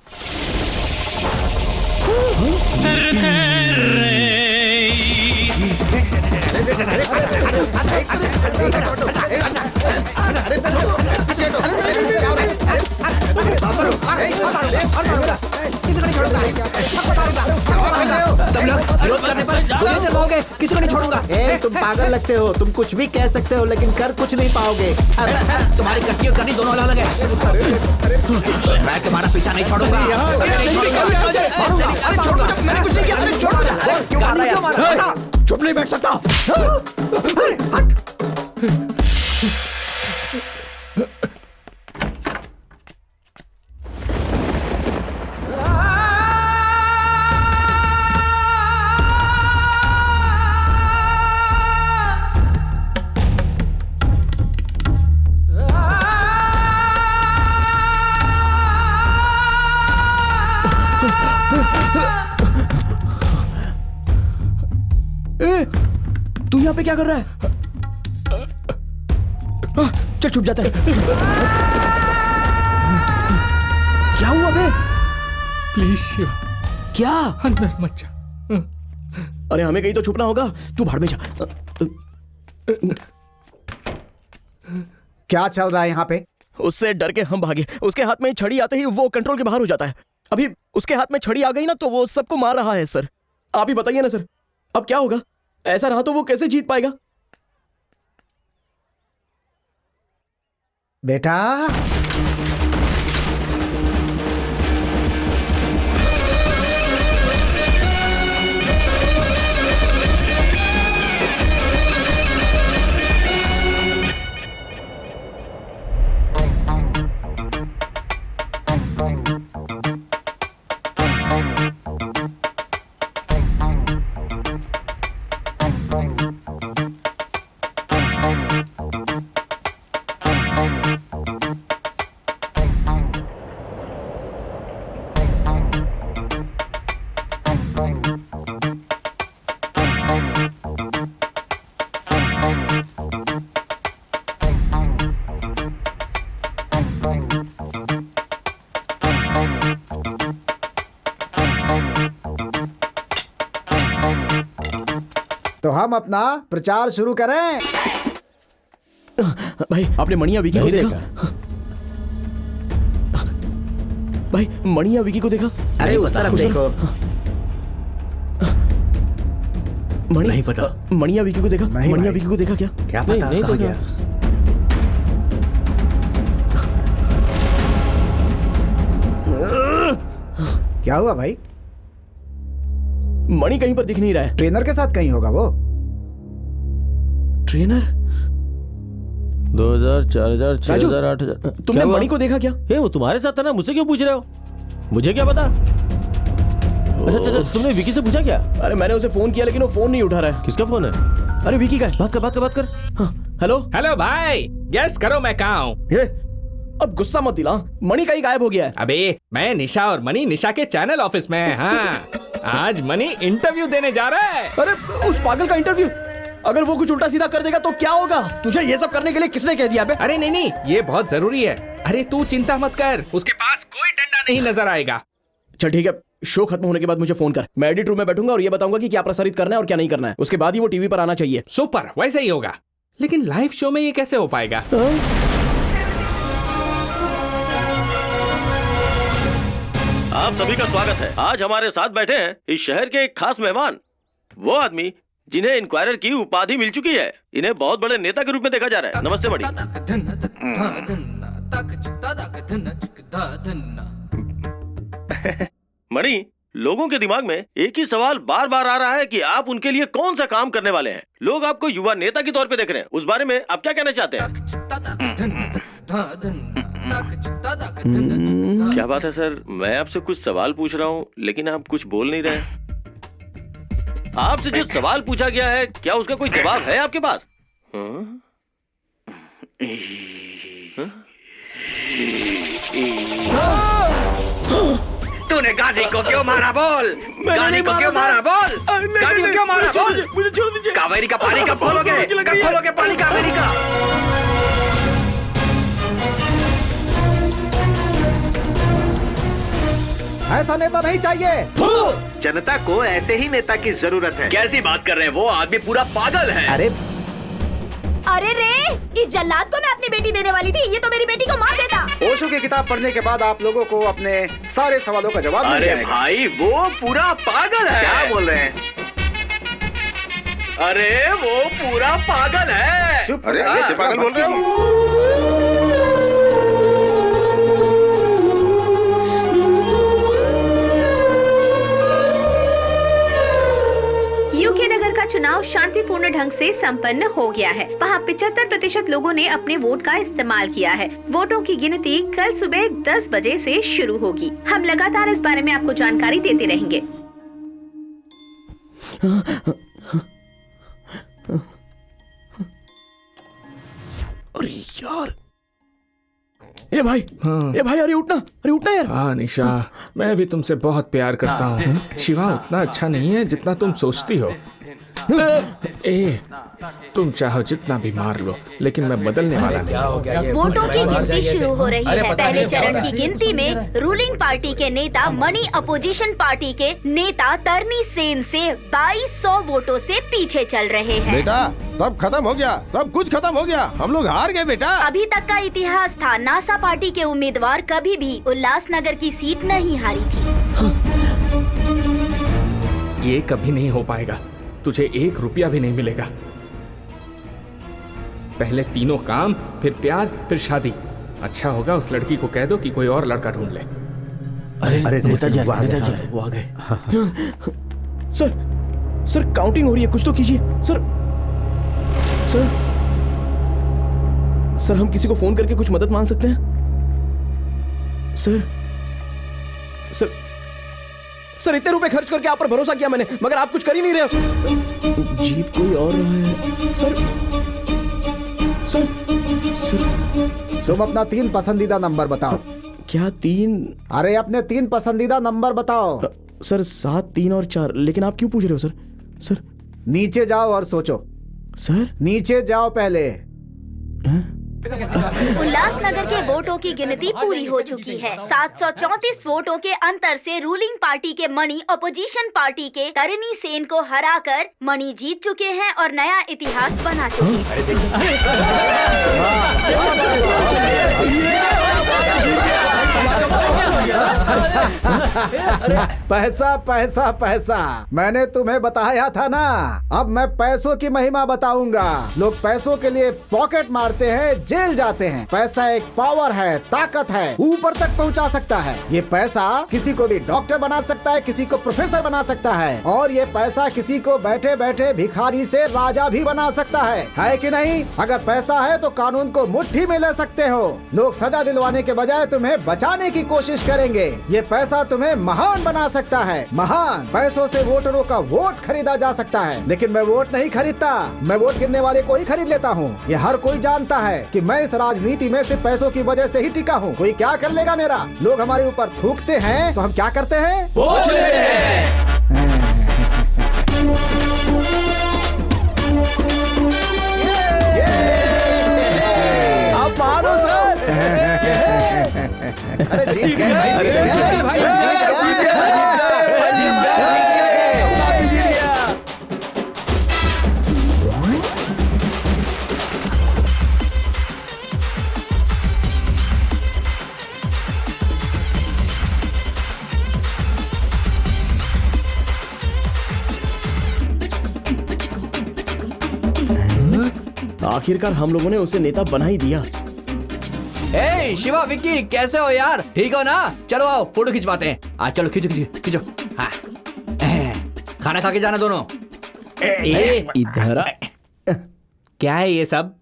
किसी को नहीं छोड़ूंगा। तुम पागल लगते हो। तुम कुछ भी कह सकते हो लेकिन कर कुछ नहीं पाओगे। तुम्हारी कट्टी और करनी दोनों अलग है। मैं तुम्हारा पीछा नहीं छोड़ूंगा। चुप नहीं बैठ सकता। तू यहाँ पे क्या कर रहा है? चल छुप जाता है। क्या हुआ बे? प्लीज शिवा। क्या? अंदर मत जा। अरे हमें कहीं तो छुपना होगा। तू भाड़ में जा। क्या चल रहा है यहाँ पे? उससे डर के हम भागे। उसके हाथ में छड़ी आते ही वो कंट्रोल के बाहर हो जाता है। अभी उसके हाथ में छड़ी आ गई ना तो वो सबको मार रहा है सर। आप ही बताइए ना सर, अब क्या होगा? ऐसा रहा तो वो कैसे जीत पाएगा? बेटा तो हम अपना प्रचार शुरू करें। भाई आपने मणिया विकी को देखा? भाई मणिया विकी को देखा? अरे उस तरफ देखो। मणि नहीं पता। मणिया विकी को देखा? मणिया विकी को देखा क्या? क्या पता नहीं कहाँ गया? क्या हुआ भाई? मणि कहीं पर दिख नहीं रहा है। ट्रेनर के साथ कहीं होगा वो। ट्रेनर? 2000, 4000, 6000, 8000। तुमने मणि को देखा क्या? वो तुम्हारे साथ था ना, मुझसे क्यों पूछ रहे हो? मुझे क्या पता? अच्छा, तुमने विकी से पूछा क्या? अरे मैंने उसे फोन किया लेकिन वो फोन नहीं उठा रहा है। किसका फोन है? अरे विकी का है। बात कर। हेलो हेलो भाई, गेस करो मैं कहाँ हूँ? अब गुस्सा मत दिला, मणि कहीं गायब हो गया है। अबे मैं निशा और मणि निशा के चैनल ऑफिस में है। हाँ आज मणि इंटरव्यू देने जा रहा है। अरे उस पागल का इंटरव्यू? अगर वो कुछ उल्टा सीधा कर देगा तो क्या होगा? तुझे ये सब करने के लिए किसने कह दिया बे? अरे नहीं, ये बहुत जरूरी है। अरे तू चिंता मत कर, उसके पास कोई डंडा नहीं नजर आएगा। चल ठीक है, शो खत्म होने के बाद मुझे फोन कर। मैं एडिट रूम में बैठूंगा और ये बताऊंगा कि क्या प्रसारित करना है और क्या नहीं करना है। उसके बाद ही वो टीवी पर आना चाहिए। सुपर, वैसे ही होगा। लेकिन लाइव शो में ये कैसे हो पाएगा? आप सभी का स्वागत है। आज हमारे साथ बैठे हैं इस शहर के एक खास मेहमान, वो आदमी जिन्हें इंक्वायरर की उपाधि मिल चुकी है। इन्हें बहुत बड़े नेता के रूप में देखा जा रहा है। नमस्ते मणि। मणि, लोगों के दिमाग में एक ही सवाल बार बार आ रहा है कि आप उनके लिए कौन सा काम करने वाले हैं। लोग आपको युवा नेता के तौर पे देख रहे हैं, उस बारे में आप क्या कहना चाहते हैं? क्या बात है सर, मैं आपसे कुछ सवाल पूछ रहा हूँ लेकिन आप कुछ बोल नहीं रहे। आपसे जो सवाल पूछा गया है, क्या उसका कोई जवाब है आपके पास? तूने गांधी को क्यों मारा बोल? गांधी को क्यों मारा बोल? गांधी को क्यों मारा बोल? मुझे छोड़ दीजिए। कावेरी का पानी कब खोलोगे? कब खोलोगे पानी कावेरी का? ऐसा नेता नहीं चाहिए। जनता को ऐसे ही नेता की जरूरत है। कैसी बात कर रहे हैं? वो आदमी पूरा पागल है। अरे रे, इस जल्लाद को मैं अपनी बेटी देने वाली थी, ये तो मेरी बेटी को मार देता। ओशो की किताब पढ़ने के बाद आप लोगों को अपने सारे सवालों का जवाब मिल अरे जाएगा। भाई, वो पूरा पागल है। क्या बोल रहे हैं? अरे वो पूरा पागल है। चुप। अरे ये पागल बोल रहे हो? यूके नगर का चुनाव शांतिपूर्ण ढंग से संपन्न हो गया है। वहाँ 75% लोगों ने अपने वोट का इस्तेमाल किया है। वोटों की गिनती कल सुबह 10 बजे से शुरू होगी। हम लगातार इस बारे में आपको जानकारी देते रहेंगे। अरे यार, ए भाई, अरे उठना यार। हाँ निशा, मैं भी तुमसे बहुत प्यार करता हूँ। शिवा उतना अच्छा नहीं है जितना तुम सोचती हो। ए, तुम चाहो जितना भी मार लो, लेकिन मैं बदलने वाला नहीं। वोटों की गिनती शुरू हो रही है। पहले चरण की गिनती में रूलिंग पार्टी के नेता मणि अपोजिशन पार्टी के नेता तरनी सेन से 2200 वोटों से पीछे चल रहे हैं। बेटा सब खत्म हो गया, सब कुछ खत्म हो गया, हम लोग हार गए बेटा। अभी तक का इतिहास था, नासा पार्टी के उम्मीदवार कभी भी उल्लासनगर की सीट नहीं हारी थी। ये कभी नहीं हो पाएगा, तुझे 1 रुपया भी नहीं मिलेगा। पहले तीनों काम, फिर प्यार, फिर शादी। अच्छा होगा उस लड़की को कह दो कि कोई और लड़का ढूंढ ले। अरे नेताजी वो आ गए। सर काउंटिंग हो रही है, कुछ तो कीजिए सर हम किसी को फोन करके कुछ मदद मांग सकते हैं? सर इतने रुपए खर्च करके आप पर भरोसा किया मैंने, मगर आप कुछ कर ही नहीं रहे हो। जीत कोई और रहा है। सर तुम अपना 3 पसंदीदा नंबर बताओ। क्या 3? अरे अपने 3 पसंदीदा नंबर बताओ। सर 7, 3 और 4। लेकिन आप क्यों पूछ रहे हो सर? नीचे जाओ और सोचो। सर नीचे जाओ पहले। उल्लासनगर के वोटों की गिनती पूरी हो चुकी है। 734 वोटों के अंतर से रूलिंग पार्टी के मणि अपोजिशन पार्टी के तरनी सेन को हराकर मणि जीत चुके हैं और नया इतिहास बना चुके हैं। पैसा पैसा पैसा, मैंने तुम्हें बताया था ना। अब मैं पैसों की महिमा बताऊंगा। लोग पैसों के लिए पॉकेट मारते हैं, जेल जाते हैं। पैसा एक पावर है, ताकत है, ऊपर तक पहुंचा सकता है। ये पैसा किसी को भी डॉक्टर बना सकता है, किसी को प्रोफेसर बना सकता है, और ये पैसा किसी को बैठे बैठे भिखारी से राजा भी बना सकता है कि नहीं? अगर पैसा है तो कानून को मुट्ठी में ले सकते हो। लोग सजा दिलवाने के बजाय तुम्हें बचाने की कोशिश करेंगे। ये पैसा तुम्हें महान बना सकता है, महान। पैसों से वोटरों का वोट खरीदा जा सकता है, लेकिन मैं वोट नहीं खरीदता, मैं वोट गिनने वाले को ही खरीद लेता हूँ। ये हर कोई जानता है कि मैं इस राजनीति में सिर्फ पैसों की वजह से ही टिका हूँ। कोई क्या कर लेगा मेरा? लोग हमारे ऊपर थूकते हैं तो हम क्या करते हैं? वोट लेते हैं। आप मानो सर। अरे जीत गए भाई, जीत गए। आखिरकार हम लोगों ने उसे नेता बना ही दिया। ए शिवा, विक्की, कैसे हो यार? ठीक हो ना? चलो आओ फोटो खिंचवाते हैं। आज चलो खींचो। हाँ। खाना खा के जाना दोनों। इधर क्या है ये सब?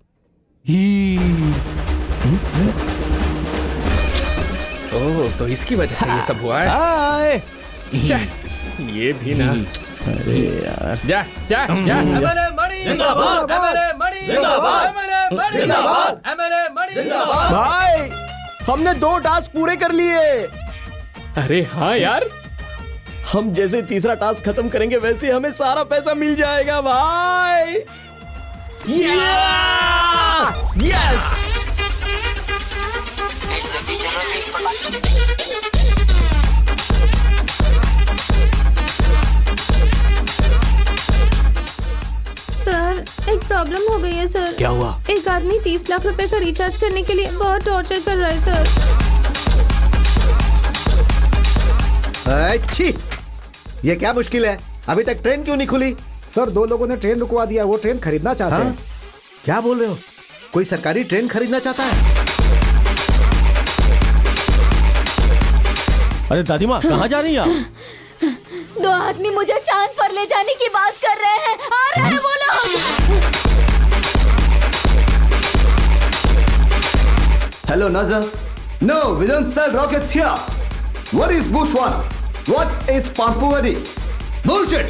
ओह, तो इसकी वजह से ये सब हुआ है। ये भी ना। अरे यार, जा। भाई हमने 2 टास्क पूरे कर लिए। अरे हाँ यार, हम जैसे तीसरा टास्क खत्म करेंगे वैसे हमें सारा पैसा मिल जाएगा भाई। यस। सर एक प्रॉब्लम हो गई है सर। क्या हुआ? एक आदमी 30 लाख रुपए का रिचार्ज करने के लिए बहुत टॉर्चर कर रहा है सर। अच्छी, ये क्या मुश्किल है? अभी तक ट्रेन क्यों नहीं खुली? सर 2 लोगों ने ट्रेन रुकवा दिया, वो ट्रेन खरीदना चाहते हैं। क्या बोल रहे हो? कोई सरकारी ट्रेन खरीदना चाहता है? अरे दादी माँ कहाँ जा रही हैं आप? 2 आदमी मुझे चांद पर ले जाने की बात कर रहे हैं। आ रहे हैं वो लोग। Hello, Nazar. No, we don't sell rockets here. What is Bushwana? What is Pampuradi? Bullshit!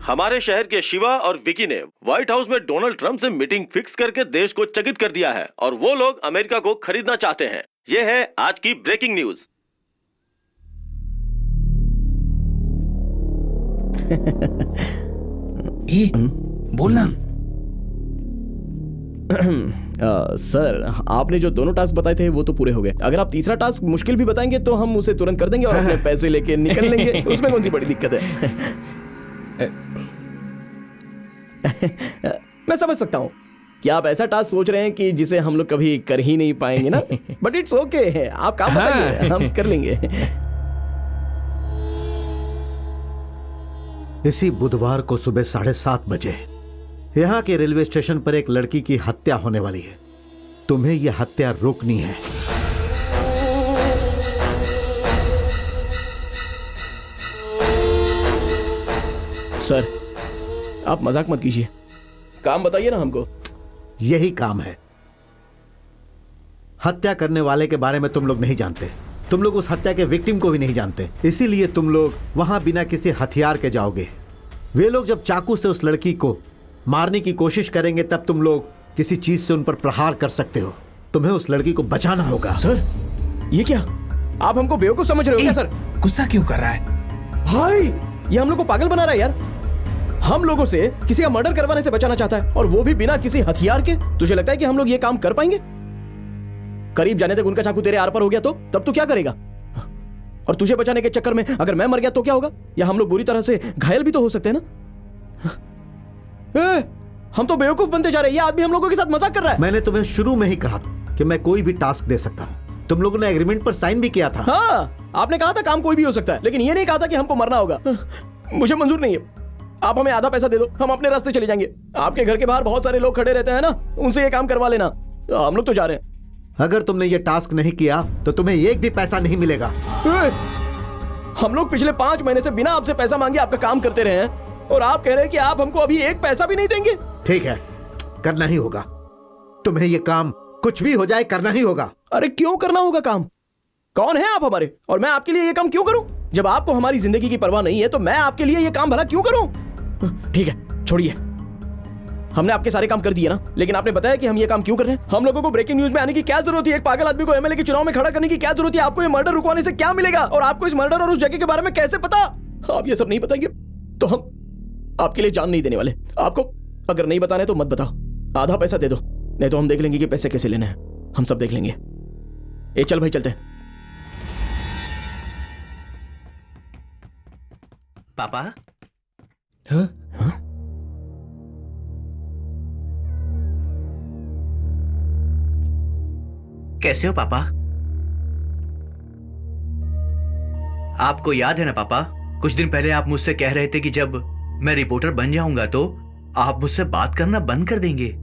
हमारे शहर के शिवा और विकी ने व्हाइट हाउस में डोनाल्ड ट्रंप से मीटिंग फिक्स करके देश को चकित कर दिया है और वो लोग अमेरिका को खरीदना चाहते हैं। ये है आज की ब्रेकिंग न्यूज। बोलना। सर, आपने जो दोनों टास्क बताए थे वो तो पूरे हो गए। अगर आप तीसरा टास्क मुश्किल भी बताएंगे तो हम उसे तुरंत कर देंगे और अपने पैसे लेके निकल लेंगे। उसमें कौन सी बड़ी दिक्कत है? मैं समझ सकता हूँ कि आप ऐसा टास्क सोच रहे हैं कि जिसे हम लोग कभी कर ही नहीं पाएंगे ना, बट इट्स ओके। आप काम बताइए, हम कर लेंगे। इसी बुधवार को सुबह 7:30 बजे यहाँ के रेलवे स्टेशन पर एक लड़की की हत्या होने वाली है। तुम्हें यह हत्या रोकनी है। सर, आप मजाक मत कीजिए, काम बताइए ना हमको। यही काम है। हत्या करने वाले के बारे में तुम लोग नहीं जानते। तुम लोग उस हत्या के विक्टिम को भी नहीं जानते, इसीलिए तुम लोग वहां बिना किसी हथियार के जाओगे। वे लोग जब चाकू से उस लड़की को मारने की कोशिश करेंगे तब तुम लोग किसी चीज से उन पर प्रहार कर सकते हो। तुम्हें उस लड़की को बचाना होगा। सर, ये क्या? आप हमको बेवकूफ समझ रहे हो क्या सर? गुस्सा क्यों कर रहा है भाई? ये हम लोग को पागल बना रहा है यार। हम लोगों से किसी का मर्डर करवाने से बचाना चाहता है और वो भी बिना किसी हथियार के। तुझे लगता है कि हम लोग ये काम कर पाएंगे? करीब जाने तक उनका चाकू तेरे आर पर हो गया तो तब तू क्या करेगा? और तुझे बचाने के चक्कर में अगर मैं मर गया तो क्या होगा? या हम लोग बुरी तरह से घायल भी तो हो सकते हैं ना। हम तो बेवकूफ बनते जा रहे हैं। ये आदमी हम लोगों के साथ मजाक कर रहा है। मैंने तुम्हें शुरू में ही कहा कि मैं कोई भी टास्क दे सकता हूं। तुम लोगों ने एग्रीमेंट पर साइन भी किया था। हाँ, आपने कहा था काम कोई भी हो सकता है, लेकिन ये नहीं कहा था कि हमको मरना होगा। मुझे मंजूर नहीं है। आप हमें आधा पैसा दे दो, हम अपने रास्ते चले जाएंगे। आपके घर के बाहर बहुत सारे लोग खड़े रहते हैं ना, उनसे ये काम करवा लेना। हम लोग तो जा रहे हैं। अगर तुमने ये टास्क नहीं किया तो तुम्हें एक भी पैसा नहीं मिलेगा। हम लोग पिछले 5 महीने से बिना आपसे पैसा मांगे आपका काम करते रहे हैं और आप कह रहे हैं कि आप हमको अभी एक पैसा भी नहीं देंगे। ठीक है, करना ही होगा। तुम्हें ये काम कुछ भी हो जाए करना ही होगा। अरे क्यों करना होगा काम? कौन है आप हमारे और मैं आपके लिए ये काम क्यों करूं? जब आपको हमारी जिंदगी की परवाह नहीं है तो मैं आपके लिए ये काम भला क्यों करूं? ठीक है, छोड़िए। हमने आपके सारे काम कर दिए ना, लेकिन आपने बताया कि हम ये काम क्यों कर रहे हैं। हम लोगों को ब्रेकिंग न्यूज में आने की क्या जरूरत है? एक पागल आदमी को एमएलए के चुनाव में खड़ा करने की क्या जरूरत है? आपको ये मर्डर रुकवाने से क्या मिलेगा? और आपको इस मर्डर और उस जगह के बारे में कैसे पता? आप ये सब नहीं बताएंगे तो हम आपके लिए जान नहीं देने वाले। आपको अगर नहीं बताना है तो मत बताओ। आधा पैसा दे दो, नहीं तो हम देख लेंगे कि पैसे कैसे लेने हैं। हम सब देख लेंगे। ए चल भाई, चलते हैं। पापा? हाँ? हाँ? कैसे हो पापा? आपको याद है ना पापा, कुछ दिन पहले आप मुझसे कह रहे थे कि जब मैं रिपोर्टर बन जाऊंगा तो आप मुझसे बात करना बंद कर देंगे।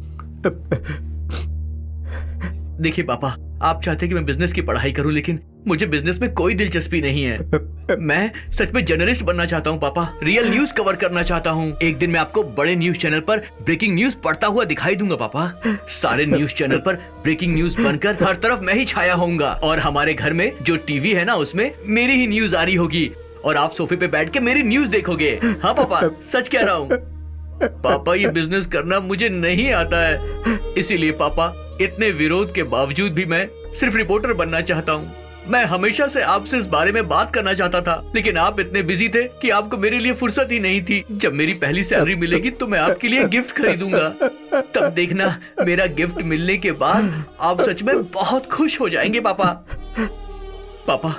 देखिए पापा, आप चाहते कि मैं बिजनेस की पढ़ाई करूं, लेकिन मुझे बिजनेस में कोई दिलचस्पी नहीं है। मैं सच में जर्नलिस्ट बनना चाहता हूं पापा, रियल न्यूज कवर करना चाहता हूं। एक दिन मैं आपको बड़े न्यूज चैनल पर ब्रेकिंग न्यूज पढ़ता हुआ दिखाई दूंगा पापा। सारे न्यूज चैनल पर ब्रेकिंग न्यूज बनकर हर तरफ मैं ही छाया होऊंगा और हमारे घर में जो टीवी है ना उसमें मेरी ही न्यूज आ रही होगी और आप सोफे पे बैठ के मेरी न्यूज देखोगे। हाँ पापा, सच कह रहा हूँ पापा। ये बिजनेस करना मुझे नहीं आता है, इसीलिए पापा इतने विरोध के बावजूद भी मैं सिर्फ रिपोर्टर बनना चाहता हूँ। मैं हमेशा से आपसे इस बारे में बात करना चाहता था, लेकिन आप इतने बिजी थे कि आपको मेरे लिए फुर्सत ही नहीं थी। जब मेरी पहली सैलरी मिलेगी तो मैं आपके लिए गिफ्ट खरीदूंगा। तब देखना, मेरा गिफ्ट मिलने के बाद आप सच में बहुत खुश हो जाएंगे पापा। पापा,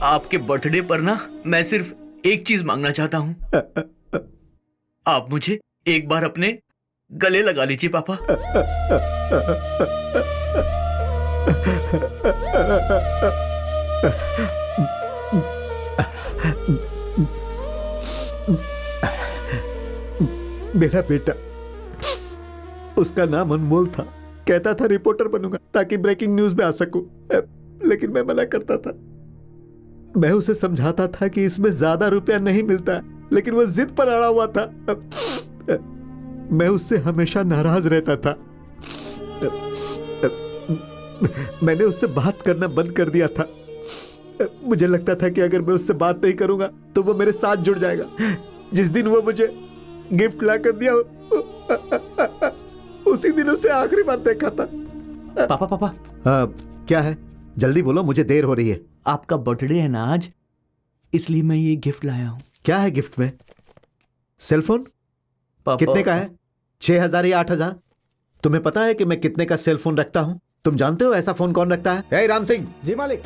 आपके बर्थडे पर ना मैं सिर्फ एक चीज मांगना चाहता हूँ। आप मुझे एक बार अपने गले लगा लीजिए पापा। मेरा बेटा, उसका नाम अनमोल था। कहता था रिपोर्टर बनूंगा ताकि ब्रेकिंग न्यूज में आ सकूं, लेकिन मैं मना करता था। मैं उसे समझाता था कि इसमें ज्यादा रुपया नहीं मिलता, लेकिन वो जिद पर अड़ा हुआ था। मैं उससे हमेशा नाराज रहता था। मैंने उससे बात करना बंद कर दिया था। मुझे लगता था कि अगर मैं उससे बात नहीं करूंगा तो वो मेरे साथ जुड़ जाएगा। जिस दिन वो मुझे गिफ्ट ला कर दिया। उसी दिन उसे आखिरी बार देखा था। पापा पापा क्या है? जल्दी बोलो, मुझे देर हो रही है। आपका बर्थडे है ना आज, इसलिए मैं ये गिफ्ट लाया हूँ। क्या है गिफ्ट में? सेलफोन? कितने का है? 6,000 या 8,000? तुम्हें पता है कि मैं कितने का सेल फोन रखता हूं? तुम जानते हो ऐसा फोन कौन रखता है? हे राम सिंह। जी मालिक।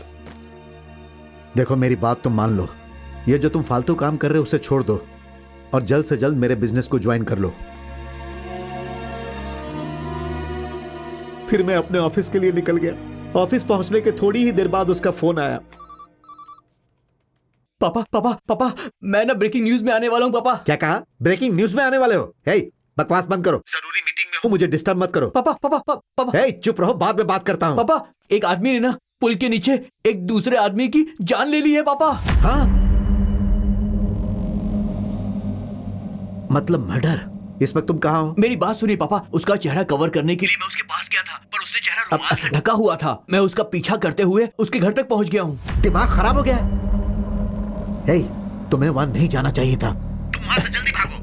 देखो मेरी बात तुम मान लो, ये जो तुम फालतू काम कर रहे हो उसे छोड़ दो और जल्द से जल्द मेरे बिजनेस को ज्वाइन कर लो। फिर मैं अपने ऑफिस के लिए निकल गया। ऑफिस पहुंचने के थोड़ी ही देर बाद उसका फोन आया। पापा पापा पापा, मैं ना ब्रेकिंग न्यूज में आने वाला हूँ। पापा। क्या कहा? ब्रेकिंग न्यूज में आने वाले हो? हे, बकवास बंद करो। जरूरी मीटिंग में हूँ, मुझे डिस्टर्ब मत करो। पापा पापा पापा, हे, चुप रहो, बाद में बात करता हूँ। पापा, एक आदमी ने ना पुल के नीचे एक दूसरे आदमी की जान ले ली है। पापा। हाँ? मतलब मर्डर? इस वक्त तुम कहाँ हो? मेरी बात सुनिए पापा, उसका चेहरा कवर करने के लिए मैं उसके पास गया था, पर उसने चेहरा रुमाल से ढका हुआ था। मैं उसका पीछा करते हुए उसके घर तक पहुंच गया हूँ। दिमाग खराब हो गया है? हे, तुम्हें वहां नहीं जाना चाहिए था। तुम वहां से जल्दी भागो।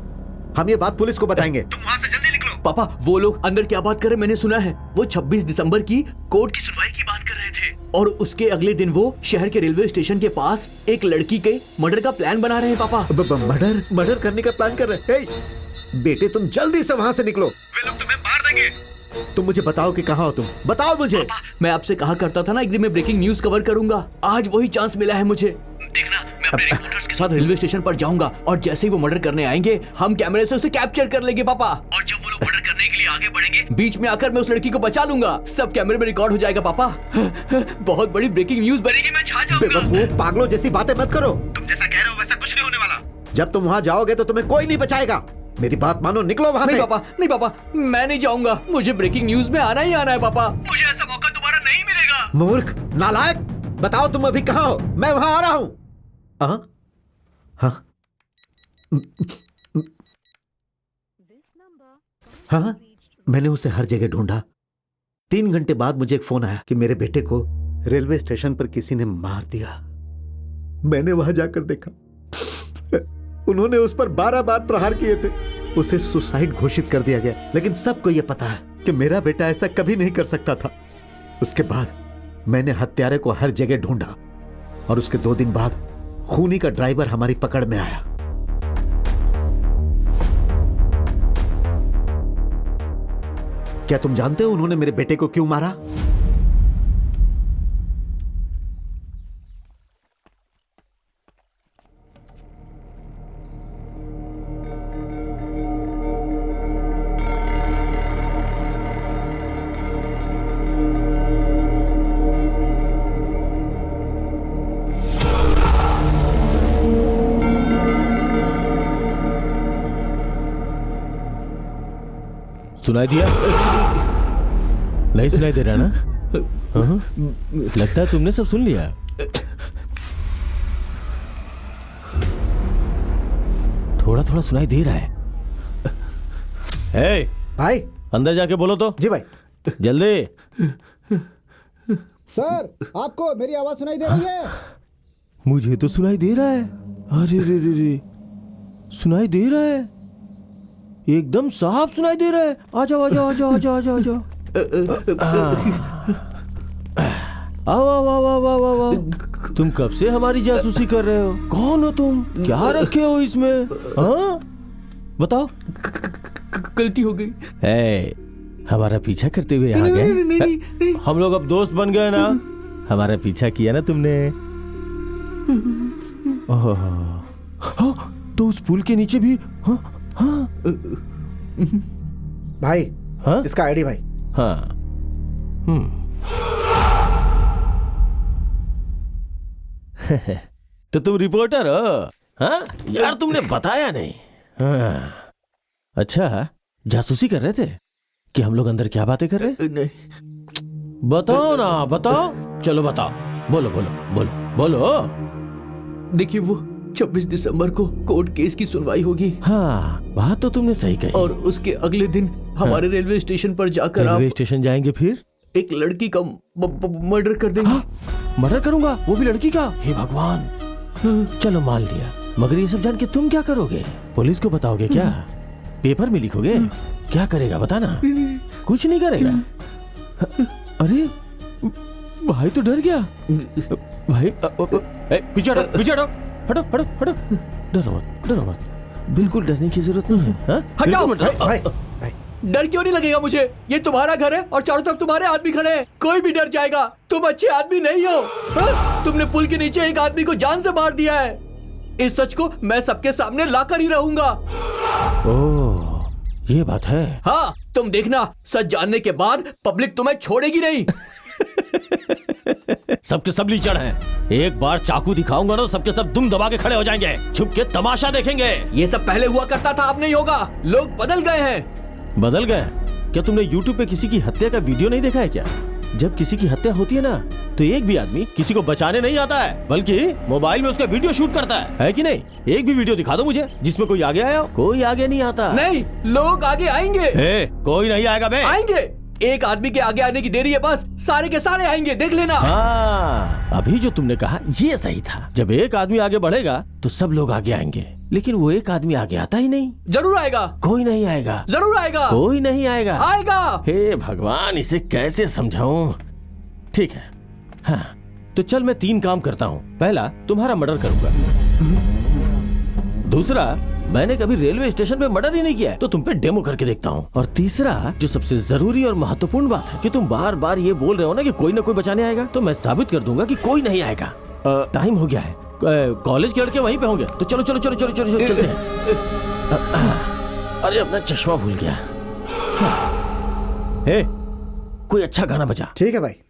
हम ये बात पुलिस को बताएंगे। तुम वहां से जल्दी निकलो। पापा, वो लोग अंदर क्या बात कर रहे मैंने सुना है। वो 26 दिसंबर की कोर्ट की सुनवाई की बात कर रहे थे और उसके अगले दिन वो शहर के रेलवे स्टेशन के पास एक लड़की के मर्डर का प्लान बना रहे हैं। पापा, मर्डर करने का प्लान कर रहे हैं? बेटे तुम जल्दी से वहां से निकलो, वे लोग तुम्हें मार देंगे। तुम मुझे बताओ कि कहाँ हो तुम, बताओ मुझे। पापा, मैं आपसे कहा करता था ना एक दिन मैं ब्रेकिंग न्यूज कवर करूंगा। आज वही चांस मिला है मुझे। देखना, मैं अपने रिपोर्टर्स के साथ रेलवे स्टेशन पर जाऊंगा और जैसे ही वो मर्डर करने आएंगे हम कैमरे से उसे कैप्चर कर लेंगे। पापा, और जब वो लोग मर्डर करने के लिए आगे बढ़ेंगे, बीच में आकर मैं उस लड़की को बचा लूंगा। सब कैमरे में रिकॉर्ड हो जाएगा। पापा, बहुत बड़ी ब्रेकिंग न्यूज बनेगी, मैं छा जाऊंगा। बेवकूफ, पागलों जैसी बातें मत करो। तुम जैसा कह रहे हो वैसा कुछ नहीं होने वाला। जब तुम वहां जाओगे तो तुम्हें कोई नहीं बचाएगा। मेरी बात मानो, निकलो वहां से। नहीं पापा, नहीं पापा, मैं नहीं जाऊंगा। मुझे ब्रेकिंग न्यूज में आना ही आना है। पापा, मुझे ऐसा मौका दोबारा नहीं मिलेगा। मूर्ख, नालायक, बताओ तुम अभी कहाँ हो? मैं वहां आ रहा हूं। हाँ, मैंने उसे हर जगह ढूंढा। 3 घंटे बाद मुझे एक फोन आया कि मेरे बेटे को रेलवे स्टेशन पर किसी ने मार दिया। मैंने वहां जाकर देखा, उन्होंने उस पर 12 बार प्रहार किए थे। उसे सुसाइड घोषित कर दिया गया, लेकिन सबको यह पता है कि मेरा बेटा ऐसा कभी नहीं कर सकता था। उसके बाद मैंने हत्यारे को हर जगह ढूंढा और उसके 2 दिन बाद खूनी का ड्राइवर हमारी पकड़ में आया। क्या तुम जानते हो उन्होंने मेरे बेटे को क्यों मारा? सुनाई दिया? नहीं सुनाई दे रहा ना? लगता है तुमने सब सुन लिया। थोड़ा थोड़ा सुनाई दे रहा है। हे भाई, अंदर जाके बोलो तो। जी भाई। जल्दी। सर, आपको मेरी आवाज सुनाई दे रही है? मुझे तो सुनाई दे रहा है। अरे रे रे रे, सुनाई दे रहा है, एकदम साफ सुनाई दे रहा है। आ जाओ आ जाओ आ जाओ आ जाओ आ जाओ आ जाओ। आओ आओ आओ आओ आओ आओ। तुम कब से हमारी जासूसी कर रहे हो? कौन हो तुम? क्या रखे हो इसमें? हाँ बताओ। गलती हो गई। हमारा पीछा करते हुए यहाँ गए? हम लोग अब दोस्त बन गए ना? हमारा पीछा किया ना तुमने? तो उस पुल के नीचे भी? हाँ हाँ भाई, हाँ? इसका आईडी भाई। हाँ। तो तुम रिपोर्टर हो? हाँ यार, तुमने बताया नहीं। हाँ। अच्छा, जासूसी कर रहे थे कि हम लोग अंदर क्या बातें कर रहे? नहीं। बताओ ना, बताओ। चलो बताओ, बोलो बोलो बोलो बोलो। देखिए, वो 26 दिसंबर को कोर्ट केस की सुनवाई होगी। हाँ, बात तो तुमने सही कही। और उसके अगले दिन हमारे रेलवे स्टेशन पर जाकर रेलवे स्टेशन जाएंगे, फिर एक लड़की का मर्डर कर देंगे। हाँ? मर्डर करूंगा, वो भी लड़की का? हे भगवान। चलो मान लिया, मगर ये सब जान के तुम क्या करोगे? पुलिस को बताओगे क्या? पेपर में लिखोगे? क्या करेगा बताना। कुछ नहीं करेगा। अरे भाई तो डर गया। भाई पीछे हटो, पीछे हटो, हटो हटो हटो। डरो मत, डरो मत, बिल्कुल डरने की जरूरत नहीं है। हटाओ। भाई डर क्यों नहीं लगेगा मुझे? ये तुम्हारा घर है और चारों तरफ तुम्हारे आदमी खड़े हैं। कोई भी डर जाएगा। तुम अच्छे आदमी नहीं हो। तुमने पुल के नीचे एक आदमी को जान से मार दिया है। इस सच को मैं सबके सामने लाकर ही रहूंगा। ओह, ये बात है। हाँ, तुम देखना, सच जानने के बाद पब्लिक तुम्हें छोड़ेगी नहीं। सबके सब लीचड़ हैं। एक बार चाकू दिखाऊंगा ना, सबके सब दुम दबा के खड़े हो जाएंगे, छुप के तमाशा देखेंगे। ये सब पहले हुआ करता था, अब नहीं होगा। लोग बदल गए हैं। बदल गए? क्या तुमने YouTube पे किसी की हत्या का वीडियो नहीं देखा है क्या? जब किसी की हत्या होती है ना, तो एक भी आदमी किसी को बचाने नहीं आता है, बल्कि मोबाइल में उसका वीडियो शूट करता है कि नहीं? एक भी वीडियो दिखा दो मुझे जिसमें कोई आगे आया हो। कोई आगे नहीं आता। नहीं, लोग आगे आएंगे। कोई नहीं आएगा बे। आएंगे। एक आदमी के आगे आने की देरी है, बस सारे के सारे आएंगे, देख लेना। हाँ, अभी जो तुमने कहा ये सही था। जब एक आदमी आगे बढ़ेगा तो सब लोग आगे आएंगे, लेकिन वो एक आदमी आगे आता ही नहीं। जरूर आएगा। कोई नहीं आएगा। जरूर आएगा। कोई नहीं आएगा। आएगा। हे भगवान, इसे कैसे समझाऊं? ठीक है, हाँ, तो चल मैं 3 काम करता हूँ। पहला, तुम्हारा मर्डर करूंगा। दूसरा, मैंने कभी रेलवे स्टेशन पे मर्डर ही नहीं किया है, तो तुम पे डेमो करके देखता हूँ। और तीसरा, जो सबसे जरूरी और महत्वपूर्ण बात है कि तुम बार बार ये बोल रहे हो ना कि कोई ना कोई बचाने आएगा, तो मैं साबित कर दूंगा कि कोई नहीं आएगा। टाइम हो गया है, कॉलेज के लड़के वहीं पे होंगे, तो चलो चलो चलो चलो चलो चलते हैं। अरे अपना चश्मा भूल गया। हे, कोई अच्छा गाना बजा। ठीक है भाई।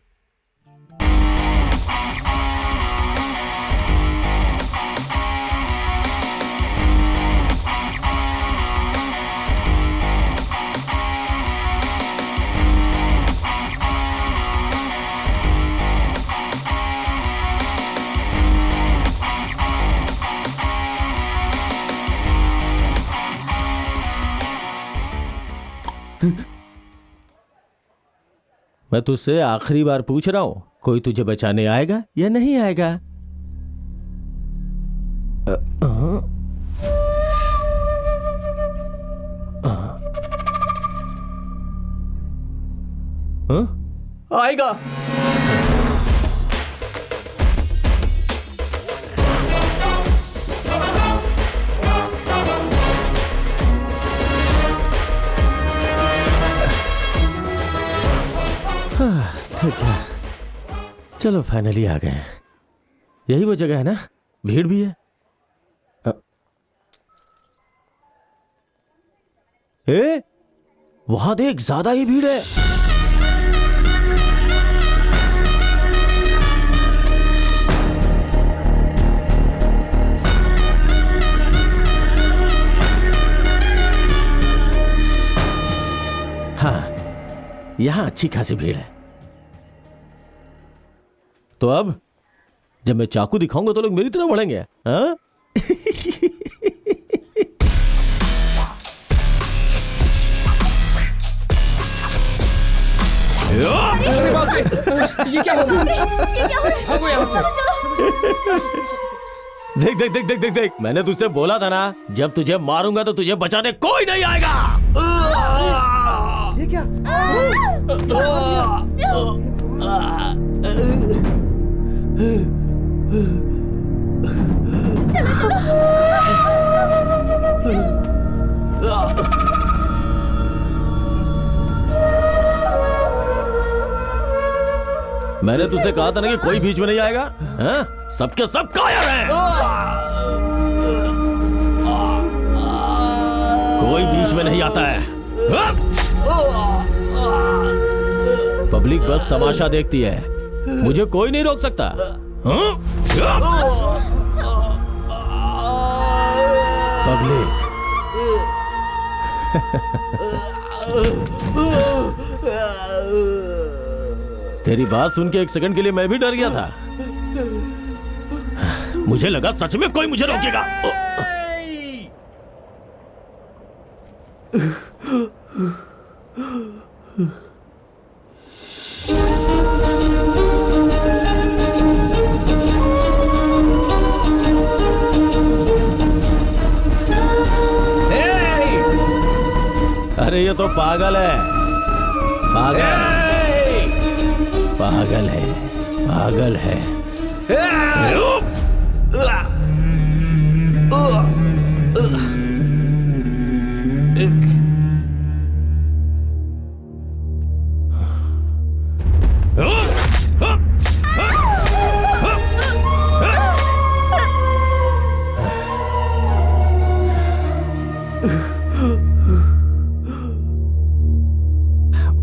मैं तुझसे आखिरी बार पूछ रहा हूं, कोई तुझे बचाने आएगा या नहीं आएगा? आएगा। ठीक है, चलो फाइनली आ गए। यही वो जगह है ना? भीड़ भी है। वहां देख, ज्यादा ही भीड़ है। हाँ, यहां अच्छी खासी भीड़ है। तो अब जब मैं चाकू दिखाऊंगा तो लोग मेरी तरफ बढ़ेंगे। हाँ? ये क्या हो रहा है? भागो यहाँ से। देख देख देख देख देख देख, मैंने तुझसे बोला था ना, जब तुझे मारूंगा तो तुझे बचाने कोई नहीं आएगा। ये क्या? मैंने तुझसे कहा था ना कि कोई बीच में नहीं आएगा। हाँ? सबके सब कायर हैं। कोई बीच में नहीं आता है। पब्लिक बस तमाशा देखती है, मुझे कोई नहीं रोक सकता। पब्लिक तेरी बात सुन के एक सेकंड के लिए मैं भी डर गया था। मुझे लगा सच में कोई मुझे रोकेगा। अरे ये तो पागल है, पागल पागल है, पागल है।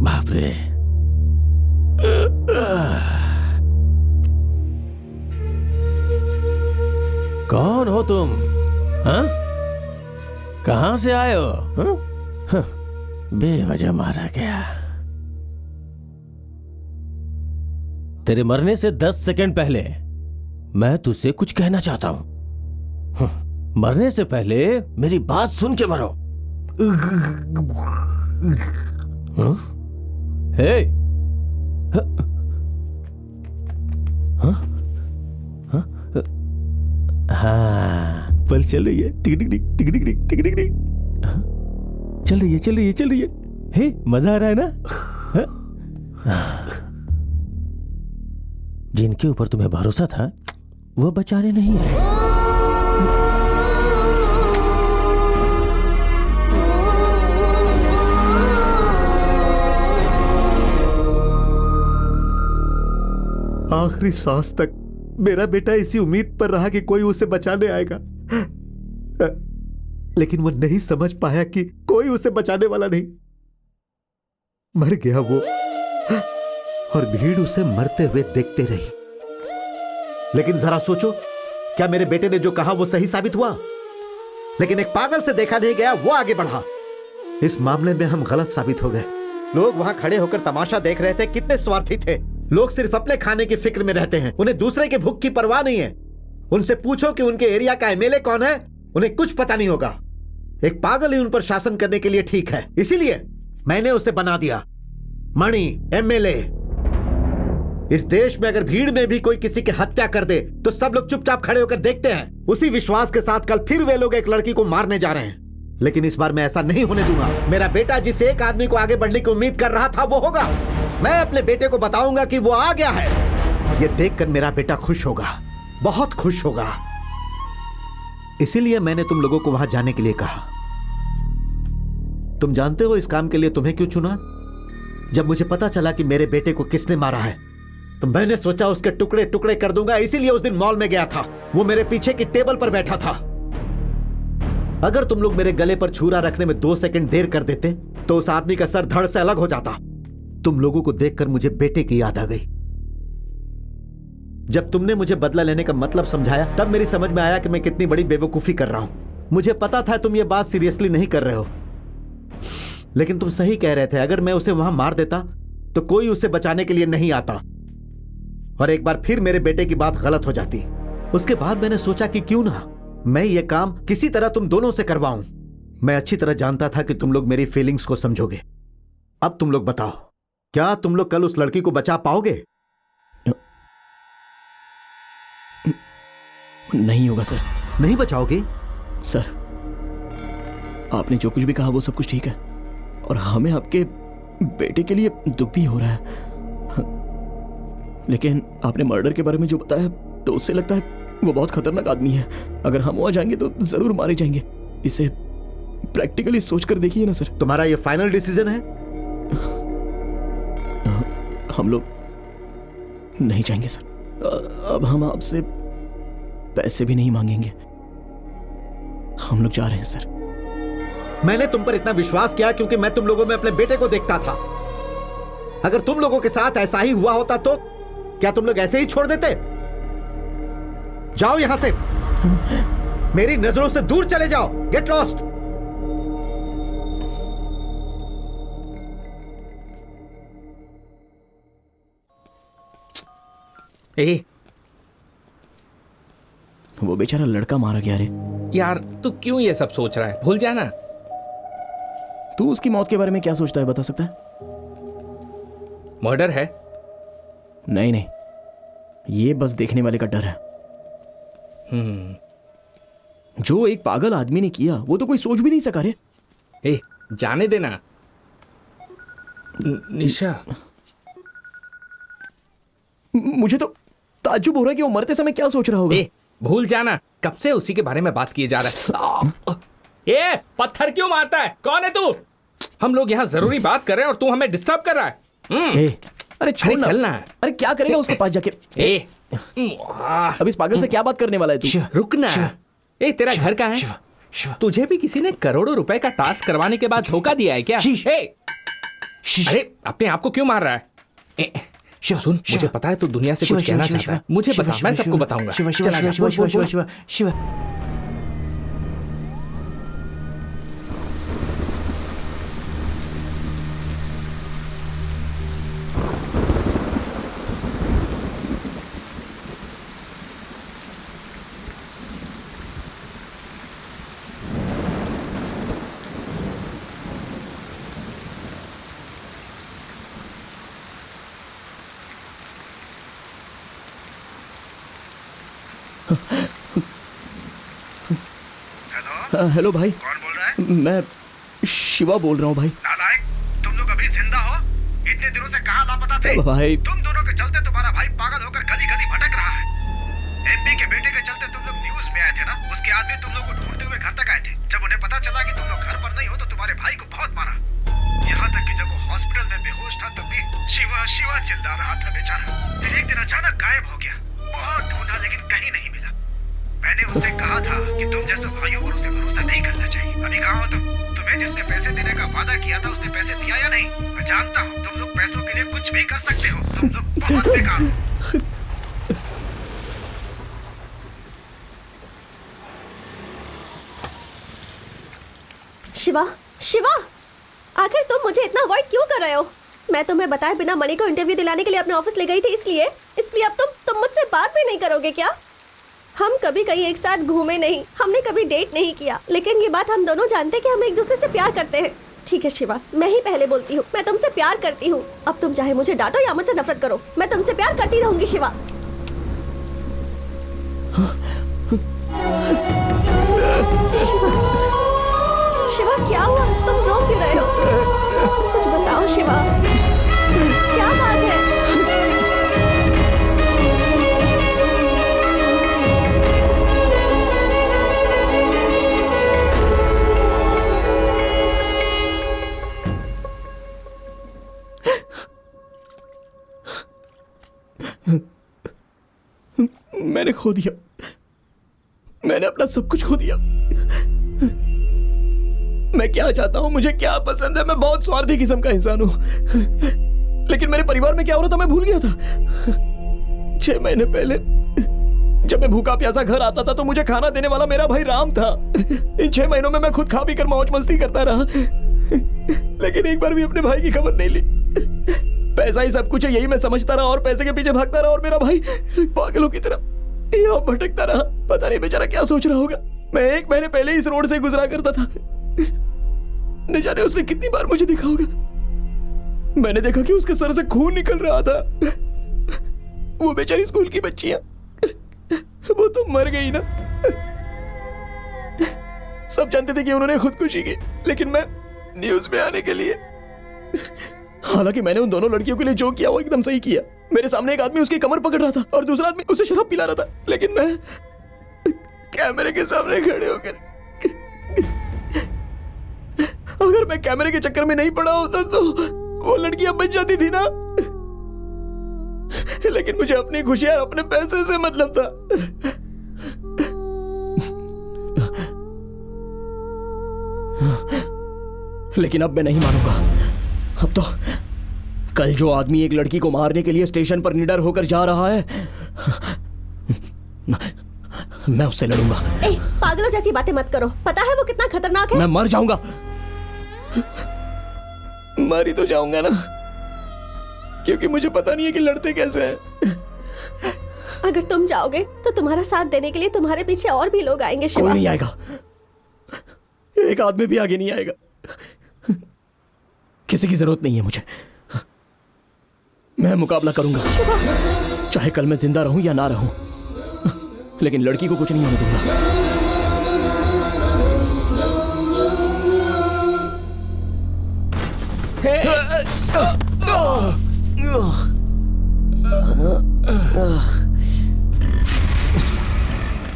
बाप रे, कौन हो तुम? हाँ? कहां से आए हो? हाँ? बेवजह मारा गया। तेरे मरने से 10 सेकंड पहले मैं तुझसे कुछ कहना चाहता हूं। मरने से पहले मेरी बात सुन के मरो। हाँ? हे! हाँ? हाँ? हाँ, पल चल रही है, टिक टिक टिक टिक टिक टिक टिक टिक टिक। चल रही है, चल रही है, चल रही है। हे, मजा आ रहा है ना? हाँ? जिनके ऊपर तुम्हें भरोसा था वो बेचारे नहीं है। आखिरी सांस तक मेरा बेटा इसी उम्मीद पर रहा कि कोई उसे बचाने आएगा, लेकिन वो नहीं समझ पाया कि कोई उसे बचाने वाला नहीं। मर गया वो, और भीड़ उसे मरते हुए देखते रही। लेकिन जरा सोचो, क्या मेरे बेटे ने जो कहा वो सही साबित हुआ? लेकिन एक पागल से देखा नहीं गया, वो आगे बढ़ा। इस मामले में हम गलत साबित हो गए। लोग वहां खड़े होकर तमाशा देख रहे थे। कितने स्वार्थी थे लोग, सिर्फ अपने खाने की फिक्र में रहते हैं, उन्हें दूसरे के भूख की परवाह नहीं है। उनसे पूछो कि उनके एरिया का एमएलए कौन है, उन्हें कुछ पता नहीं होगा। एक पागल ही उन पर शासन करने के लिए ठीक है, इसीलिए मैंने उसे बना दिया मणि एमएलए। इस देश में अगर भीड़ में भी कोई किसी की हत्या कर दे तो सब लोग चुपचाप खड़े होकर देखते हैं। उसी विश्वास के साथ कल फिर वे लोग एक लड़की को मारने जा रहे हैं, लेकिन इस बार मैं ऐसा नहीं होने दूंगा। मेरा बेटा जिस एक आदमी को आगे बढ़ने की उम्मीद कर रहा था वो होगा। मैं अपने बेटे को बताऊंगा कि वो आ गया है। ये देखकर मेरा बेटा खुश होगा, बहुत खुश होगा। इसीलिए मैंने तुम लोगों को वहां जाने के लिए कहा। तुम जानते हो इस काम के लिए तुम्हें क्यों चुना? जब मुझे पता चला कि मेरे बेटे को किसने मारा है तो मैंने सोचा उसके टुकड़े टुकड़े कर दूंगा। इसीलिए उस दिन मॉल में गया था। वो मेरे पीछे की टेबल पर बैठा था। अगर तुम लोग मेरे गले पर छुरा रखने में 2 सेकंड देर कर देते तो उस आदमी का सर धड़ से अलग हो जाता। तुम लोगों को देखकर मुझे बेटे की याद आ गई। जब तुमने मुझे बदला लेने का मतलब समझाया तब मेरी समझ में आया कि मैं कितनी बड़ी बेवकूफी कर रहा हूं। मुझे पता था तुम ये बात सीरियसली नहीं कर रहे हो, लेकिन तुम सही कह रहे थे। अगर मैं उसे वहां मार देता तो कोई उसे बचाने के लिए नहीं आता और एक बार फिर मेरे बेटे की बात गलत हो जाती। उसके बाद मैंने सोचा कि क्यों ना मैं ये काम किसी तरह तुम दोनों से करवाऊं। मैं अच्छी तरह जानता था कि तुम लोग मेरी फीलिंग्स को समझोगे। अब तुम लोग बताओ, क्या तुम लोग कल उस लड़की को बचा पाओगे? नहीं होगा सर। नहीं बचाओगे? सर, आपने जो कुछ भी कहा वो सब कुछ ठीक है और हमें आपके बेटे के लिए दुख भी हो रहा है, लेकिन आपने मर्डर के बारे में जो बताया तो उससे लगता है वो बहुत खतरनाक आदमी है। अगर हम वहां जाएंगे तो जरूर मारे जाएंगे। इसे प्रैक्टिकली सोच कर देखिए ना सर। तुम्हारा ये फाइनल डिसीजन है? हम लोग नहीं जाएंगे सर। अब हम आपसे पैसे भी नहीं मांगेंगे। हम लोग जा रहे हैं सर। मैंने तुम पर इतना विश्वास किया क्योंकि मैं तुम लोगों में अपने बेटे को देखता था। अगर तुम लोगों के साथ ऐसा ही हुआ होता तो क्या तुम लोग ऐसे ही छोड़ देते? जाओ यहां से, मेरी नजरों से दूर चले जाओ। Get lost. वो बेचारा लड़का मारा गया रे। यार तू क्यों ये सब सोच रहा है? भूल जाना। तू उसकी मौत के बारे में क्या सोचता है, बता सकता है? मर्डर है? नहीं नहीं, ये बस देखने वाले का डर है। जो एक पागल आदमी ने किया वो तो कोई सोच भी नहीं सका रे। जाने देना। निशा, मुझे तो ताज्जुब हो रहा है कि वो मरते समय क्या सोच रहा होगा। भूल जाना, कब से उसी के बारे में बात किए जा रहा है। ए, पत्थर क्यों मारता है? कौन है तू? हम लोग यहाँ जरूरी बात कर रहे हैं और तू हमें डिस्टर्ब कर रहा है। अरे छोड़ ना। चलना। अरे क्या करेगा उसके पास जाके? अब इस पागल से क्या बात करने वाला है तू? रुकना। ए, तेरा घर कहाँ है? तुझे भी किसी ने करोड़ों रुपए का टास्क करवाने के बाद धोखा दिया है क्या? अरे अपने आप को क्यों मार रहा है? सुन, मुझे पता है तू दुनिया से कुछ कहना चाहता है। मुझे बता, मैं सबको बताऊंगा। शिवा। हेलो भाई। कौन बोल रहा है? मैं शिवा बोल रहा हूँ भाई। नालायक, तुम लोग अभी जिंदा हो? इतने दिनों से कहाँ लापता थे? भाई तुम दोनों के चलते तुम्हारा भाई पागल होकर गली गली भटक रहा है। एमपी के बेटे के चलते तुम लोग न्यूज में आए थे ना? उसके आदमी तुम लोग को ढूंढते हुए घर तक आए थे। जब उन्हें पता चला कि तुम लोग घर पर नहीं हो तो तुम्हारे भाई को बहुत मारा। यहाँ तक कि जब वो हॉस्पिटल में बेहोश था तब भी शिवा शिवा चिल्ला रहा था बेचारा। फिर एक दिन अचानक गायब हो गया। बहुत ढूंढा लेकिन कहीं नहीं मिला। मैंने उससे कहा था कि तुम जैसे भाइयों पर उसे भरोसा नहीं करना चाहिए। अभी कहाँ हो तुम? तुम्हें जिसने पैसे देने का वादा किया था उसने पैसे दिया या नहीं? मैं जानता हूँ तुम लोग पैसों के लिए कुछ भी कर सकते हो। तुम लोग बहुत बेकार हो। शिवा, शिवा, आखिर तुम मुझे इतना अवॉइड क्यों कर रहे हो? मैं तुम्हें बताए बिना मणि को इंटरव्यू दिलाने के लिए अपने ऑफिस ले गई थी, इसलिए अब तुम मुझसे बात भी नहीं करोगे क्या? हम कभी कहीं एक साथ घूमे नहीं, हमने कभी डेट नहीं किया, लेकिन ये बात हम दोनों जानते हैं कि हम एक दूसरे से प्यार करते हैं। ठीक है शिवा, मैं ही पहले बोलती हूँ, मैं तुमसे प्यार करती हूँ। अब तुम चाहे मुझे डांटो या मुझसे नफरत करो, मैं तुमसे प्यार करती रहूंगी शिवा। शिवा, शिवा क्या हुआ? तुम रो क्यों रहे हो? कुछ बताओ शिवा, क्या बात है? मैंने खो दिया, मैंने अपना सब कुछ खो दिया। मैं क्या चाहता हूं, मुझे क्या पसंद है, मैं बहुत स्वार्थी किस्म का इंसान हूं। लेकिन मेरे परिवार में क्या हो रहा था मैं भूल गया था। 6 महीने पहले जब मैं भूखा प्यासा घर आता था तो मुझे खाना देने वाला मेरा भाई राम था। इन 6 महीनों में मैं खुद खा पी कर मौज मस्ती करता रहा, लेकिन एक बार भी अपने भाई की खबर नहीं ली। पैसा ही सब कुछ है, यही मैं समझता रहा और पैसे के पीछे भागता रहा और मेरा भाई पागलों की तरह यहाँ भटकता रहा। पता नहीं बेचारा क्या सोच रहा होगा। मैं 1 महीने पहले इस रोड से गुजरा करता था, न जाने उसने कितनी बार मुझे देखा होगा। मैंने देखा कि उसके सर से खून निकल रहा था। वो बेचारी स्कूल की बच्चियां, वो तो मर गई ना। सब जानते थे कि उन्होंने खुदकुशी की, लेकिन मैं न्यूज में आने के लिए, हालांकि मैंने उन दोनों लड़कियों के लिए जो किया वो एकदम सही किया। मेरे सामने एक आदमी उसकी कमर पकड़ रहा था और दूसरा आदमी उसे शराब पिला रहा था, लेकिन मैं कैमरे के सामने खड़े होकर, अगर मैं कैमरे के चक्कर में नहीं पड़ा होता तो वो लड़कियां बच जाती थी ना। लेकिन मुझे अपनी खुशी और अपने पैसे से मतलब था। लेकिन अब मैं नहीं मानूंगा। अब तो कल जो आदमी एक लड़की को मारने के लिए स्टेशन पर निडर होकर जा रहा है, मैं उससे लड़ूंगा। पागलों जैसी बातें मत करो, पता है वो कितना खतरनाक है। मैं मर जाऊंगा, मर ही तो जाऊंगा ना, क्योंकि मुझे पता नहीं है कि लड़ते कैसे हैं। अगर तुम जाओगे तो तुम्हारा साथ देने के लिए तुम्हारे पीछे और भी लोग आएंगे शिवा। कोई नहीं आएगा, एक आदमी भी आगे नहीं आएगा। किसी की जरूरत नहीं है मुझे। मैं मुकाबला करूंगा, चाहे कल मैं जिंदा रहूं या ना रहूं, लेकिन लड़की को कुछ नहीं होने दूंगा।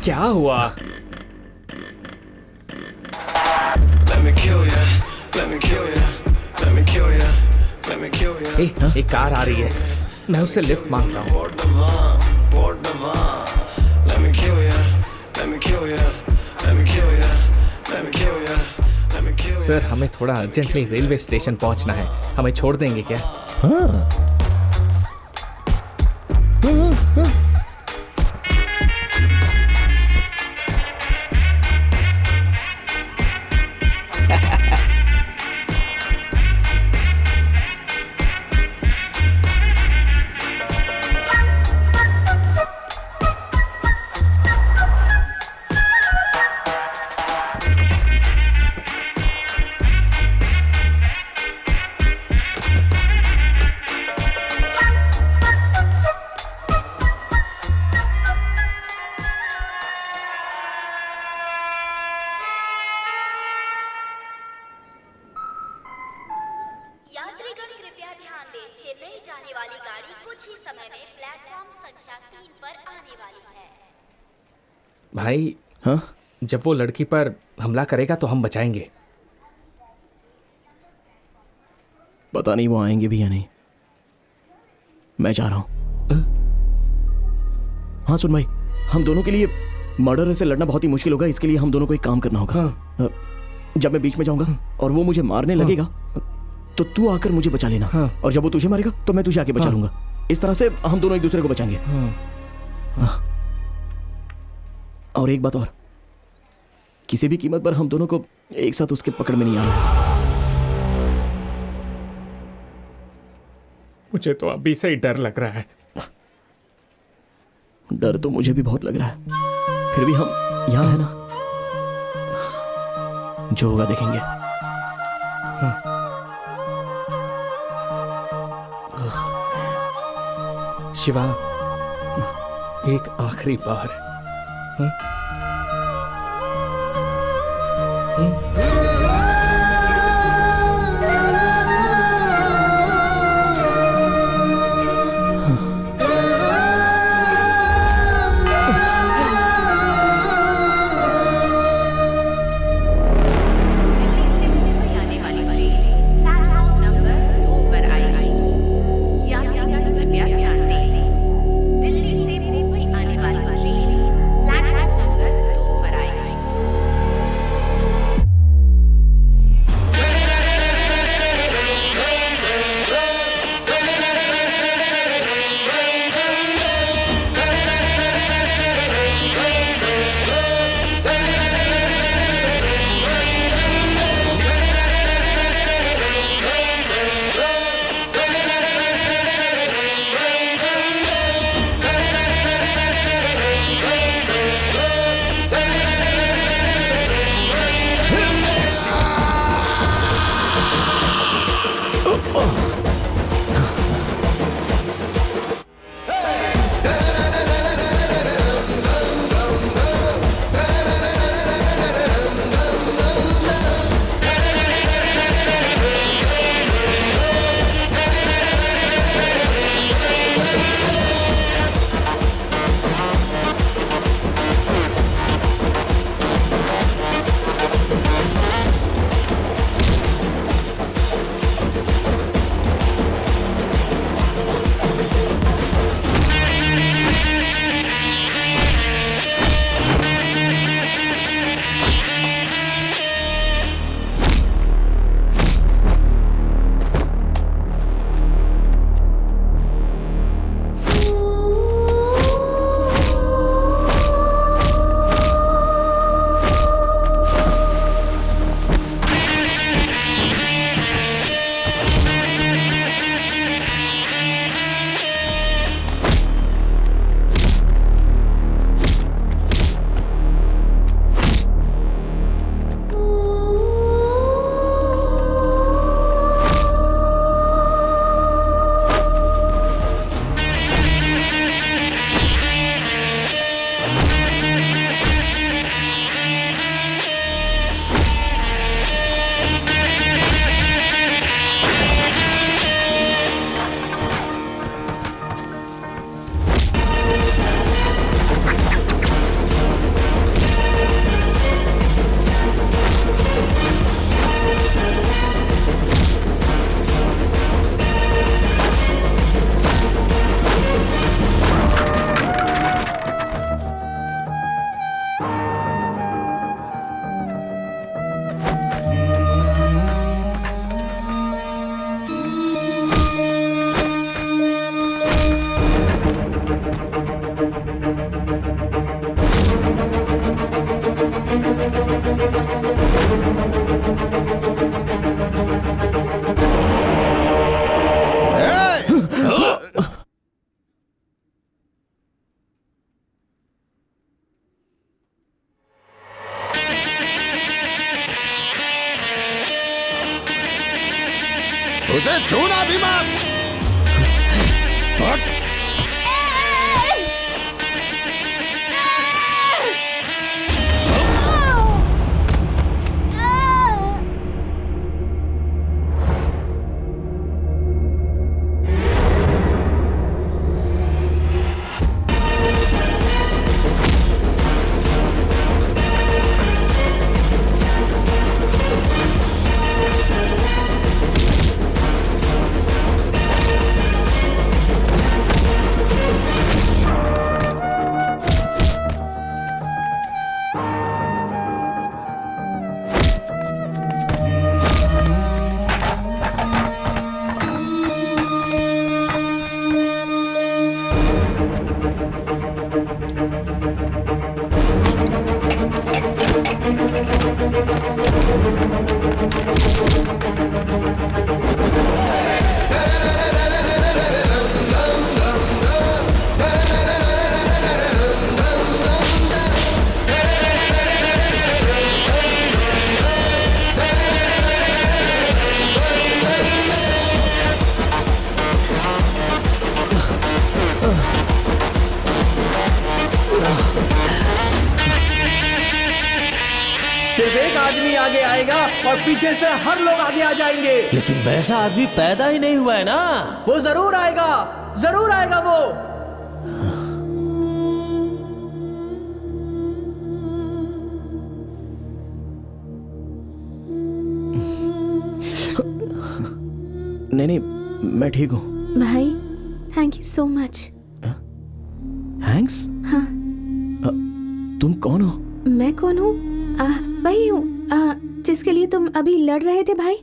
क्या हुआ? एक कार आ रही है, मैं उससे लिफ्ट मांगता हूँ। सर, हमें थोड़ा अर्जेंटली रेलवे स्टेशन पहुंचना है, हमें छोड़ देंगे क्या? हाँ। यात्रीगण कृपया ध्यान दें, चेन्नई जाने वाली गाड़ी कुछ ही समय में प्लेटफॉर्म संख्या 3 पर आने वाली है। भाई, हाँ? जब वो लड़की पर हमला करेगा तो हम बचाएंगे। पता नहीं वो आएंगे भी या नहीं। मैं जा रहा हूं। हाँ सुन भाई, हम दोनों के लिए मर्डर से लड़ना बहुत ही मुश्किल होगा, इसके लिए हम दोनों को एक काम करना होगा। हाँ। जब मैं बीच में जाऊंगा और वो मुझे मारने लगेगा तो तू आकर मुझे बचा लेना। हाँ। और जब वो तुझे मारेगा तो मैं तुझे आके बचा लूंगा। इस तरह से हम दोनों एक दूसरे को बचाएंगे। हाँ। और एक बात और, किसी भी कीमत पर हम दोनों को एक साथ उसके पकड़ में नहीं आना। मुझे तो अभी से ही डर लग रहा है। डर तो मुझे भी बहुत लग रहा है, फिर भी हम यहाँ है ना, जो होगा देखेंगे। शिवा, एक आखिरी बार। मुझे छूना भी मत। सिर्फ एक आदमी आगे आएगा और पीछे से हर लोग आगे आ जाएंगे। लेकिन वैसा आदमी पैदा ही नहीं हुआ है ना। वो जरूर आएगा वो। नहीं, मैं ठीक हूँ। भाई thank you so much. Thanks? हाँ। तुम कौन हो? मैं कौन हूँ? वही हूँ जिसके लिए तुम अभी लड़ रहे थे भाई।